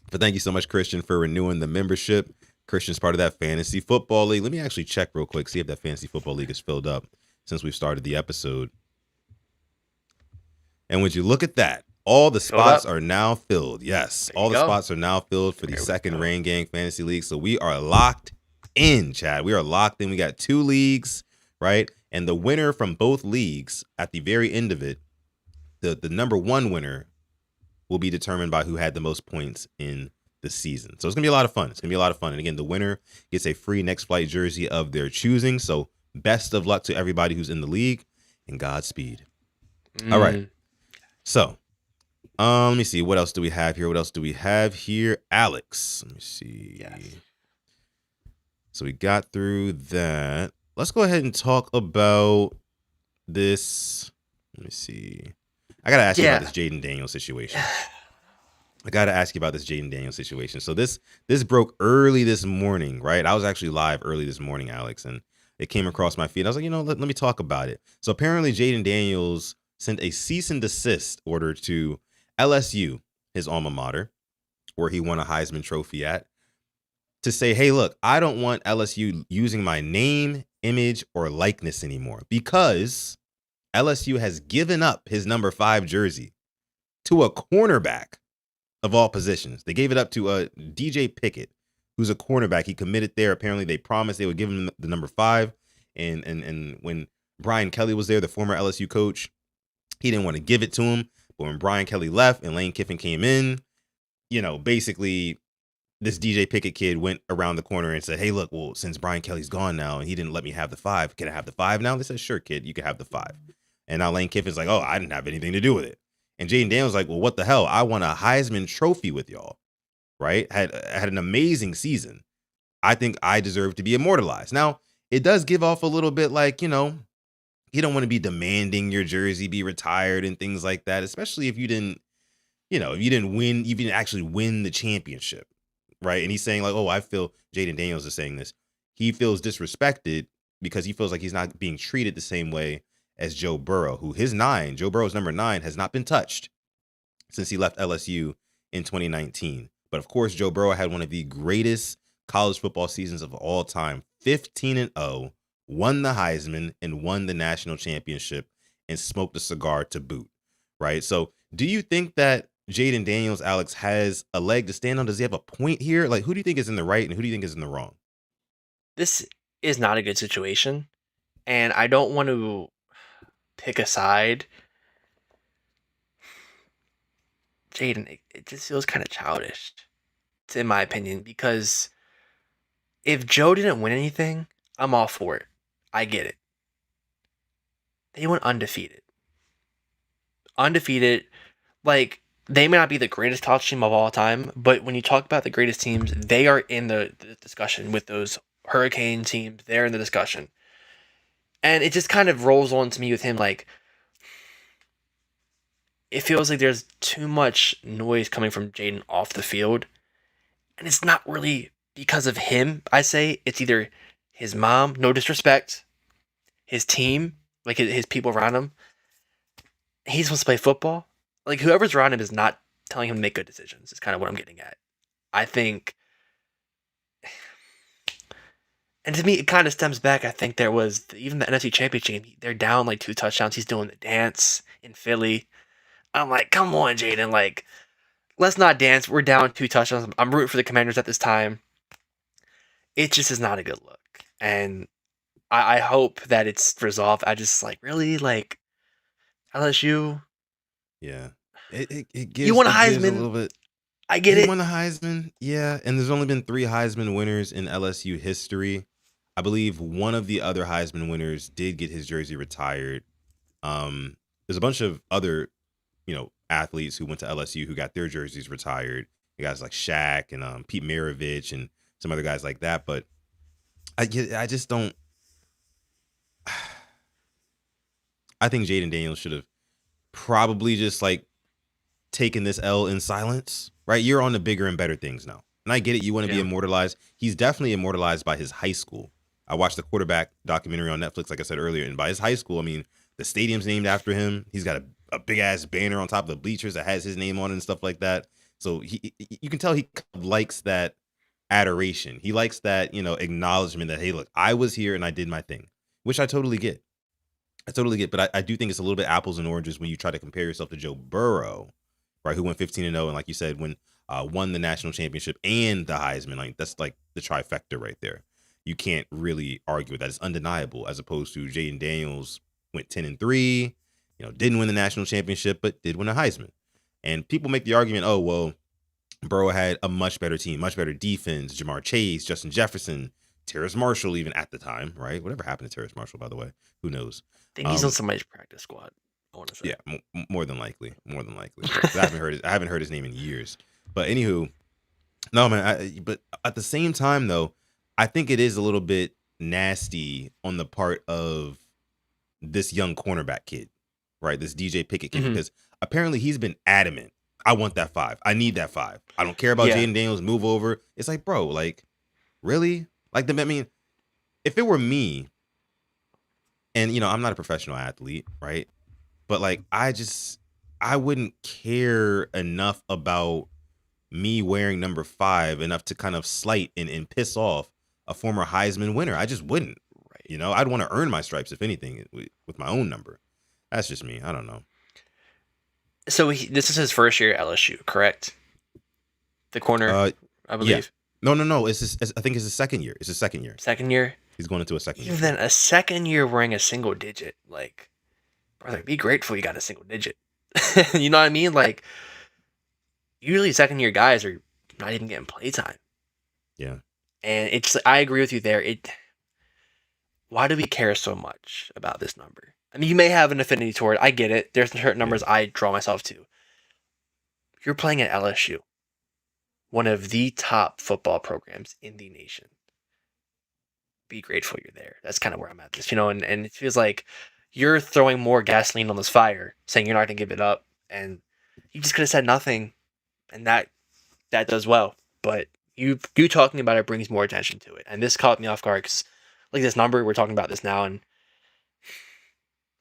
But thank you so much, Christian, for renewing the membership. Christian's part of that fantasy football league. Let me actually check real quick, see if that fantasy football league is filled up since we've started the episode. And when you look at that, all the spots are now filled. Yes, all the spots are now filled for the second Rain Gang Fantasy League. So we are locked in, Chad. We are locked in. We got 2 leagues, right? And the winner from both leagues at the very end of it, the number 1 winner will be determined by who had the most points in the season. So it's going to be a lot of fun. And again, the winner gets a free Next Flight jersey of their choosing. So best of luck to everybody who's in the league, and Godspeed. All right. So let me see. What else do we have here? Alex. Let me see. Yes. So we got through that. Let's go ahead and talk about this. Let me see. I got to ask you about this Jayden Daniels situation. So this broke early this morning, right? I was actually live early this morning, Alex, and it came across my feed. I was like, let me talk about it. So apparently Jayden Daniels sent a cease and desist order to LSU, his alma mater, where he won a Heisman Trophy at, to say, hey, look, I don't want LSU using my name, image, or likeness anymore because LSU has given up his number 5 jersey to a cornerback of all positions. They gave it up to a DJ Pickett, who's a cornerback. He committed there. Apparently, they promised they would give him the number 5. And when Brian Kelly was there, the former LSU coach, he didn't want to give it to him. But when Brian Kelly left and Lane Kiffin came in, basically this DJ Pickett kid went around the corner and said, hey, look, well, since Brian Kelly's gone now and he didn't let me have the 5, can I have the 5 now? They said, sure, kid, you can have the 5. And now Lane Kiffin's like, oh, I didn't have anything to do with it. And Jayden Daniels like, well, what the hell? I won a Heisman Trophy with y'all, right? Had an amazing season. I think I deserve to be immortalized. Now, it does give off a little bit like, you don't want to be demanding your jersey be retired and things like that, especially if you didn't actually win the championship, right? And he's saying like, oh, I feel, Jayden Daniels is saying this, he feels disrespected because he feels like he's not being treated the same way as Joe Burrow, who Joe Burrow's number 9 has not been touched since he left LSU in 2019. But of course, Joe Burrow had one of the greatest college football seasons of all time, 15-0, won the Heisman and won the national championship and smoked a cigar to boot, right? So do you think that Jayden Daniels, Alex, has a leg to stand on? Does he have a point here? Like, who do you think is in the right and who do you think is in the wrong? This is not a good situation, and I don't want to pick a side. Jayden, it just feels kind of childish, in my opinion, because if Joe didn't win anything, I'm all for it. I get it. They went undefeated. Undefeated, like, they may not be the greatest college team of all time, but when you talk about the greatest teams, they are in the discussion with those Hurricane teams. They're in the discussion. And it just kind of rolls on to me with him, like, it feels like there's too much noise coming from Jayden off the field. And it's not really because of him, I say. It's either his mom, no disrespect, his team, like his people around him. He's supposed to play football. Like, whoever's around him is not telling him to make good decisions, is kind of what I'm getting at. I think, and to me, it kind of stems back. I think there was, even the NFC Championship game, they're down like 2 touchdowns. He's doing the dance in Philly. I'm like, come on, Jayden. Like, let's not dance. We're down 2 touchdowns. I'm rooting for the Commanders at this time. It just is not a good look. And I hope that it's resolved. I just, like, really, like, LSU. Yeah. It gives, You won a it gives a Heisman. little bit. I get He it. won a Heisman, yeah, and there's only been 3 Heisman winners in LSU history. I believe one of the other Heisman winners did get his jersey retired. There's a bunch of other, athletes who went to LSU who got their jerseys retired. You guys like Shaq and Pete Maravich and some other guys like that. But I just don't. I think Jayden Daniels should have probably just like taken this L in silence, right? You're on the bigger and better things now. And I get it. You want to be immortalized. He's definitely immortalized by his high school. I watched the quarterback documentary on Netflix, like I said earlier. And by his high school, I mean, the stadium's named after him. He's got a big ass banner on top of the bleachers that has his name on it and stuff like that. So you can tell he likes that adoration. He likes that, acknowledgement that, hey, look, I was here and I did my thing, which I totally get. But I do think it's a little bit apples and oranges when you try to compare yourself to Joe Burrow, right, who went 15-0, and like you said, won the national championship and the Heisman. Like, that's like the trifecta right there. You can't really argue with that. It's undeniable, as opposed to Jayden Daniels went 10-3, didn't win the national championship, but did win a Heisman. And people make the argument, oh, well, Burrow had a much better team, much better defense, Jamar Chase, Justin Jefferson, Terrace Marshall, even at the time, right? Whatever happened to Terrace Marshall, by the way? Who knows? I think he's on somebody's practice squad, I want to say. Yeah, more than likely. I haven't heard his name in years. But anywho, no, man. But at the same time, though, I think it is a little bit nasty on the part of this young cornerback kid, right? This DJ Pickett kid, because apparently he's been adamant. I want that 5. I need that 5. I don't care about Jayden Daniels. Move over. It's like, bro, like, really? Like, I mean, if it were me, and I'm not a professional athlete, right? But like, I wouldn't care enough about me wearing number 5 enough to kind of slight and piss off a former Heisman winner. I just wouldn't. Right. I'd want to earn my stripes, if anything, with my own number. That's just me. I don't know. So this is his first year at LSU, correct? The corner, I believe. Yeah. No. I think it's his second year. It's his second year. Second year? He's going into a second year. Even a second year wearing a single digit. Like, brother, be grateful you got a single digit. You know what I mean? Like, usually second year guys are not even getting playtime. Yeah. And I agree with you there. Why do we care so much about this number? I mean, you may have an affinity toward it. I get it. There's certain numbers I draw myself to. You're playing at LSU, one of the top football programs in the nation. Be grateful you're there. That's kind of where I'm at this, and it feels like you're throwing more gasoline on this fire, saying you're not going to give it up, and you just could have said nothing, and that does well. But you talking about it brings more attention to it, and this caught me off guard because, like, this number, we're talking about this now, and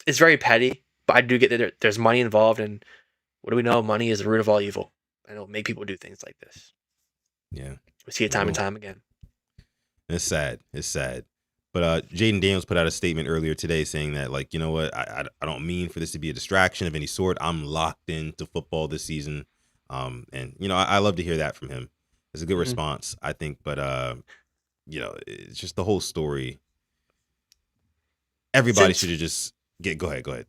it's very petty, but I do get that there's money involved, and what do we know? Money is the root of all evil. And it'll make people do things like this. Yeah. We see it time and time again. It's sad. It's sad. But Jayden Daniels put out a statement earlier today saying that, like, you know what? I don't mean for this to be a distraction of any sort. I'm locked into football this season. And, you know, I love to hear that from him. It's a good response, I think. But, you know, it's just the whole story. Everybody should have just go ahead.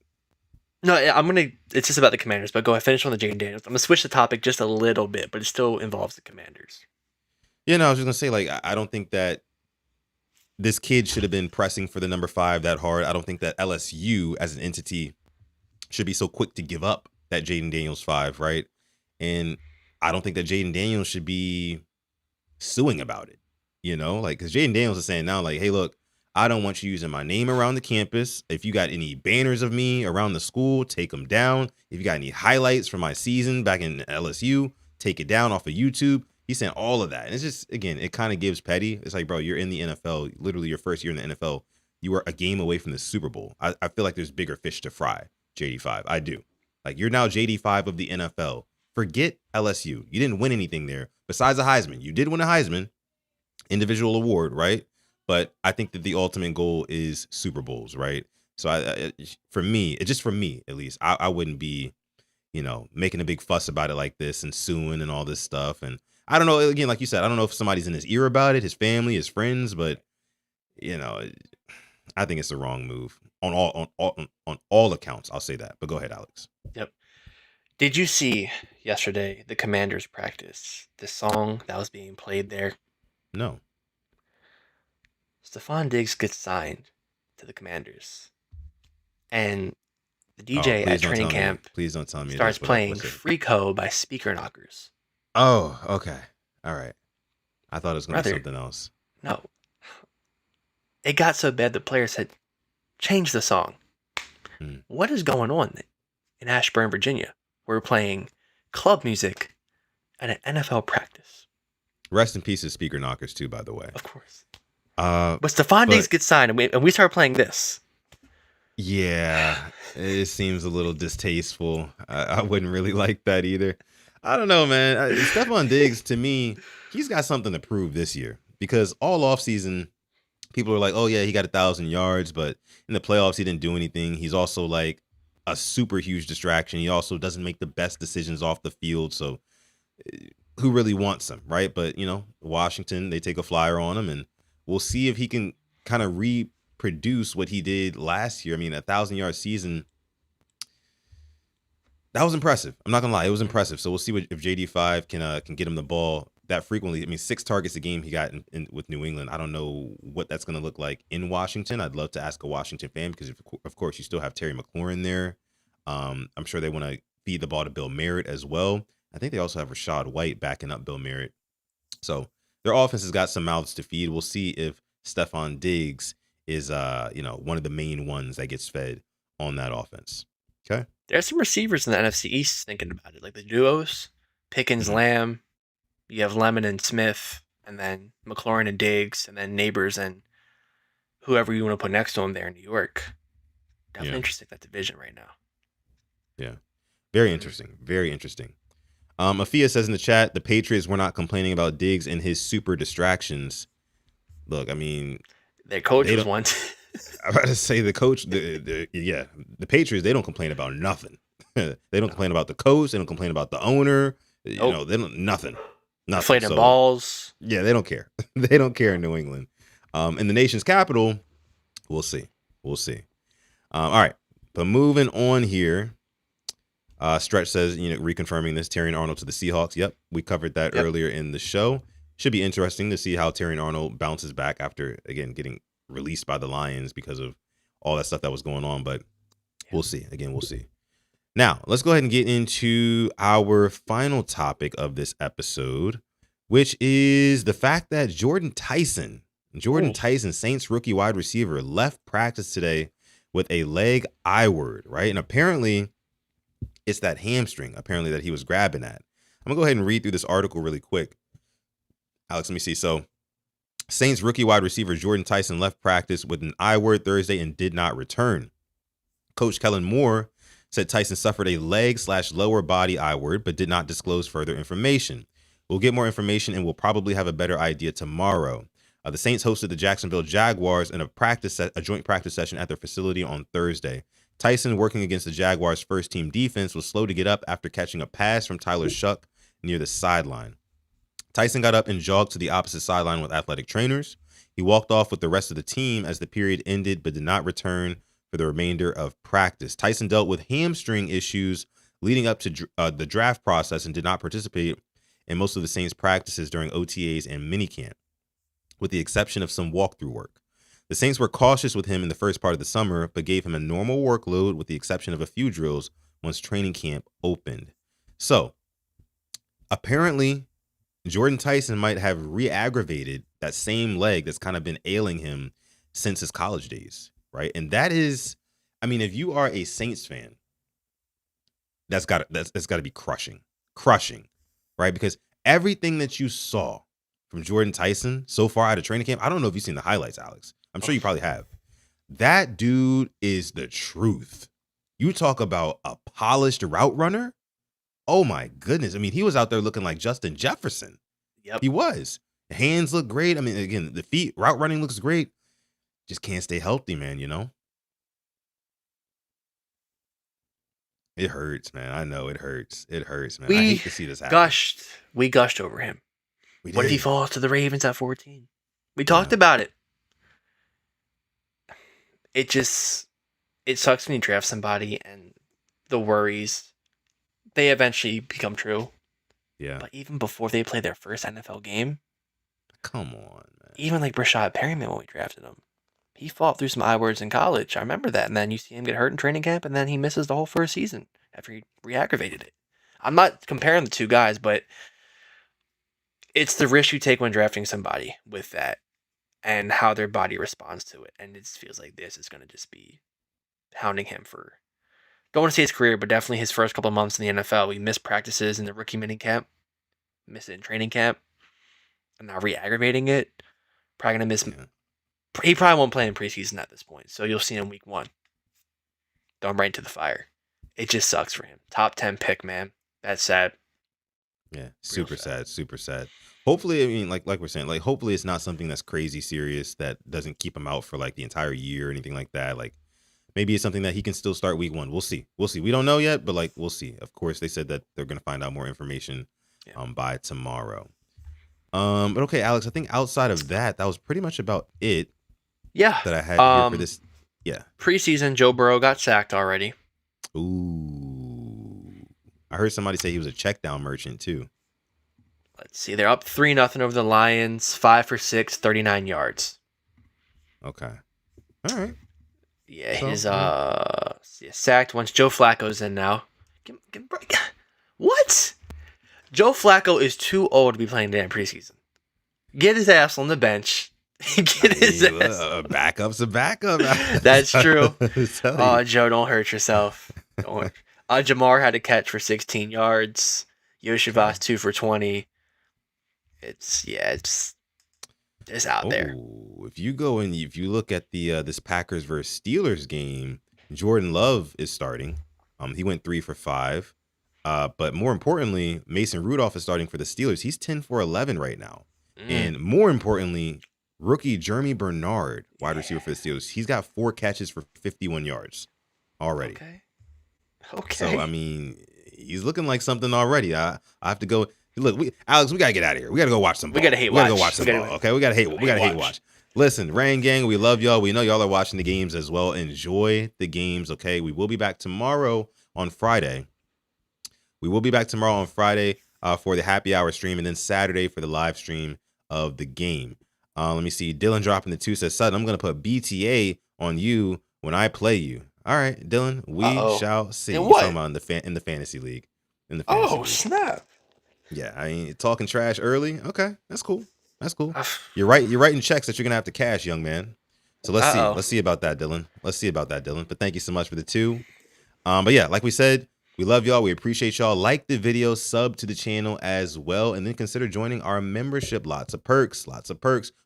No, it's just about the Commanders, but go ahead, finish on the Jayden Daniels. I'm going to switch the topic just a little bit, but it still involves the Commanders. Yeah, no, I was just going to say, like, I don't think that this kid should have been pressing for the number 5 that hard. I don't think that LSU as an entity should be so quick to give up that Jayden Daniels 5, right? And I don't think that Jayden Daniels should be suing about it, you know? Like, because Jayden Daniels is saying now, like, hey, look, I don't want you using my name around the campus. If you got any banners of me around the school, take them down. If you got any highlights from my season back in LSU, take it down off of YouTube. He's saying all of that. And it's just, again, it kind of gives petty. It's like, bro, you're in the NFL, literally your first year in the NFL. You are a game away from the Super Bowl. I feel like there's bigger fish to fry, JD5. I do. Like, you're now JD5 of the NFL. Forget LSU. You didn't win anything there besides a Heisman. You did win a Heisman individual award, right? But I think that the ultimate goal is Super Bowls, right? So for me, at least, I wouldn't be, you know, making a big fuss about it like this and suing and all this stuff. And I don't know, again, like you said, I don't know if somebody's in his ear about it, his family, his friends, but, you know, I think it's the wrong move on all accounts. I'll say that. But go ahead, Alex. Yep. Did you see yesterday the Commanders practice, the song that was being played there? No. Stephon Diggs gets signed to the Commanders, and the DJ at training camp please don't tell me starts playing Freako by Speaker Knockers. Oh, okay. All right. I thought it was going to be something else. No. It got so bad the players said, change the song. What is going on in Ashburn, Virginia? We're playing club music at an NFL practice. Rest in peace to Speaker Knockers, too, by the way. Of course. But Stephon Diggs gets signed, and we start playing this. Yeah, it seems a little distasteful. I wouldn't really like that either. I don't know, man. Stephon Diggs, to me, he's got something to prove this year because all offseason, people are like, oh, yeah, he got 1,000 yards, but in the playoffs, he didn't do anything. He's also like a super huge distraction. He also doesn't make the best decisions off the field. So who really wants him, right? But, you know, Washington, they take a flyer on him, and we'll see if he can kind of reproduce what he did last year. I mean, 1,000-yard season, that was impressive. I'm not gonna lie, it was impressive. So we'll see if JD5 can get him the ball that frequently. I mean, 6 targets a game he got in with New England. I don't know what that's gonna look like in Washington. I'd love to ask a Washington fan because of course you still have Terry McLaurin there. I'm sure they want to feed the ball to Bill Merritt as well. I think they also have Rashad White backing up Bill Merritt. So their offense has got some mouths to feed. We'll see if Stephon Diggs is one of the main ones that gets fed on that offense. Okay. There's some receivers in the NFC East thinking about it, like the duos, Pickens, Lamb. You have Lemon and Smith, and then McLaurin and Diggs, and then Neighbors and whoever you want to put next to him there in New York. Definitely interesting, that division right now. Yeah. Very interesting. Very interesting. Afia says in the chat, the Patriots were not complaining about Diggs and his super distractions. Look, I mean, their coach was one. I'm about to say the coach, the Patriots, they don't complain about nothing. They don't complain about the coach. They don't complain about the owner. You know, they don't nothing. Inflating balls. Yeah, they don't care. They don't care in New England. In the nation's capital, we'll see. All right, but moving on here. Stretch says, reconfirming this, Terrion Arnold to the Seahawks. Yep, we covered that earlier in the show. Should be interesting to see how Terrion Arnold bounces back after, again, getting released by the Lions because of all that stuff that was going on. But we'll see. Again, we'll see. Now, let's go ahead and get into our final topic of this episode, which is the fact that Jordan Tyson, Saints rookie wide receiver, left practice today with a leg I-word, right? And apparently it's that hamstring, apparently, that he was grabbing at. I'm going to go ahead and read through this article really quick. Alex, let me see. So, Saints rookie wide receiver Jordan Tyson left practice with an I-word Thursday and did not return. Coach Kellen Moore said Tyson suffered a leg/lower body I word, but did not disclose further information. We'll get more information and we'll probably have a better idea tomorrow. The Saints hosted the Jacksonville Jaguars in a joint practice session at their facility on Thursday. Tyson, working against the Jaguars' first-team defense, was slow to get up after catching a pass from Tyler Shuck near the sideline. Tyson got up and jogged to the opposite sideline with athletic trainers. He walked off with the rest of the team as the period ended, but did not return for the remainder of practice. Tyson dealt with hamstring issues leading up to the draft process and did not participate in most of the Saints' practices during OTAs and minicamp, with the exception of some walkthrough work. The Saints were cautious with him in the first part of the summer, but gave him a normal workload with the exception of a few drills once training camp opened. So, apparently, Jordan Tyson might have re-aggravated that same leg that's kind of been ailing him since his college days, right? And that is, I mean, if you are a Saints fan, that's got to be crushing, right? Because everything that you saw from Jordan Tyson so far out of training camp, I don't know if you've seen the highlights, Alex. I'm sure you probably have. That dude is the truth. You talk about a polished route runner. Oh my goodness. I mean, he was out there looking like Justin Jefferson. Yep. He was. The hands look great. I mean, again, the feet, route running looks great. Just can't stay healthy, man, you know? It hurts, man. I know it hurts. It hurts, man. I hate to see this happen. We gushed over him. What if he falls to the Ravens at 14? We talked about it. It sucks when you draft somebody and the worries, they eventually become true. Yeah. But even before they play their first NFL game, come on, man. Even like Rashad Perryman when we drafted him, he fought through some I words in college. I remember that. And then you see him get hurt in training camp, and then he misses the whole first season after he re-aggravated it. I'm not comparing the two guys, but it's the risk you take when drafting somebody with that and how their body responds to it. And it feels like this is going to just be hounding him for, don't want to say his career, but definitely his first couple of months in the NFL. We missed practices in the rookie mini camp, missed it in training camp, and now re-aggravating it. Probably going to miss. Yeah. He probably won't play in preseason at this point, so you'll see him week 1. Throw him right into the fire. It just sucks for him. Top 10 pick, man. That's sad. Yeah, super sad. Hopefully, I mean, like we're saying, like hopefully it's not something that's crazy serious that doesn't keep him out for like the entire year or anything like that. Like maybe it's something that he can still start week 1. We'll see. We don't know yet, but like we'll see. Of course, they said that they're gonna find out more information by tomorrow. But okay, Alex, I think outside of that was pretty much about it. Yeah. That I had here for this. Yeah. Preseason, Joe Burrow got sacked already. Ooh. I heard somebody say he was a check down merchant too. Let's see. They're up 3-0 over the Lions. 5 for 6, 39 yards. Okay. All right. Yeah, sacked once. Joe Flacco's in now. What? Joe Flacco is too old to be playing damn preseason. Get his ass on the bench. A backup's a backup. That's true. Oh, Joe, don't hurt yourself. Jamar had a catch for 16 yards. Yoshivas 2 for 20. It's out there. If you go and if you look at the this Packers versus Steelers game, Jordan Love is starting. He went 3 for 5. But more importantly, Mason Rudolph is starting for the Steelers. He's 10 for 11 right now. And more importantly, rookie Jeremy Bernard, wide receiver for the Steelers, he's got 4 catches for 51 yards already. Okay. So, I mean, he's looking like something already. I have to go. Look, Alex, we got to get out of here. We got to go watch some ball. We got to hate watch. We got to go watch some ball, okay? We got to hate watch. Listen, Rain Gang, we love y'all. We know y'all are watching the games as well. Enjoy the games, okay? We will be back tomorrow on Friday. For the happy hour stream, and then Saturday for the live stream of the game. Let me see. Dylan dropping the 2 says, Sutton, I'm going to put BTA on you when I play you. All right, Dylan, we shall see. In what? Talking about in the fantasy league. League. Snap. Yeah, I mean, talking trash early. Okay, that's cool. You're right. You're writing checks that you're going to have to cash, young man. So let's see. Let's see about that, Dylan. But thank you so much for the 2. But yeah, like we said, we love y'all. We appreciate y'all. Like the video, sub to the channel as well, and then consider joining our membership. Lots of perks. We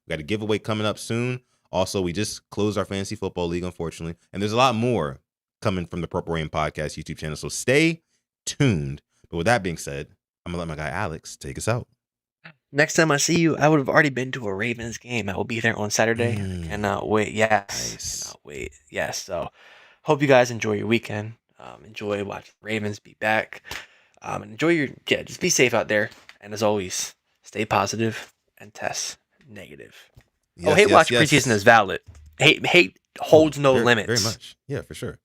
got a giveaway coming up soon. Also, we just closed our fantasy football league, unfortunately, and there's a lot more coming from the Purple Rain Podcast YouTube channel. So stay tuned. But with that being said, I'm going to let my guy Alex take us out. Next time I see you, I would have already been to a Ravens game. I will be there on Saturday. I cannot wait. Yes. Nice. Cannot wait. Yes. So hope you guys enjoy your weekend. Enjoy watching the Ravens be back. Just be safe out there. And as always, stay positive and test negative. Watch preseason is valid. Hate holds no limits. Very much. Yeah, for sure.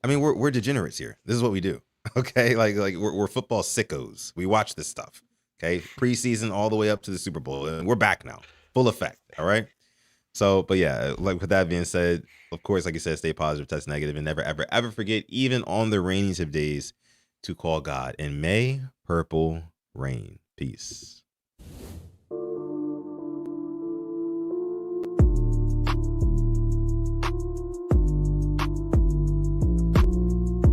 I mean, we're degenerates here. This is what we do. Okay, like we're football sickos. We watch this stuff. Okay, preseason all the way up to the Super Bowl, and we're back now, full effect. All right. So, but yeah, like with that being said, of course, like you said, stay positive, test negative, and never, ever, ever forget, even on the rainiest of days, to call God. And may purple rain. Peace.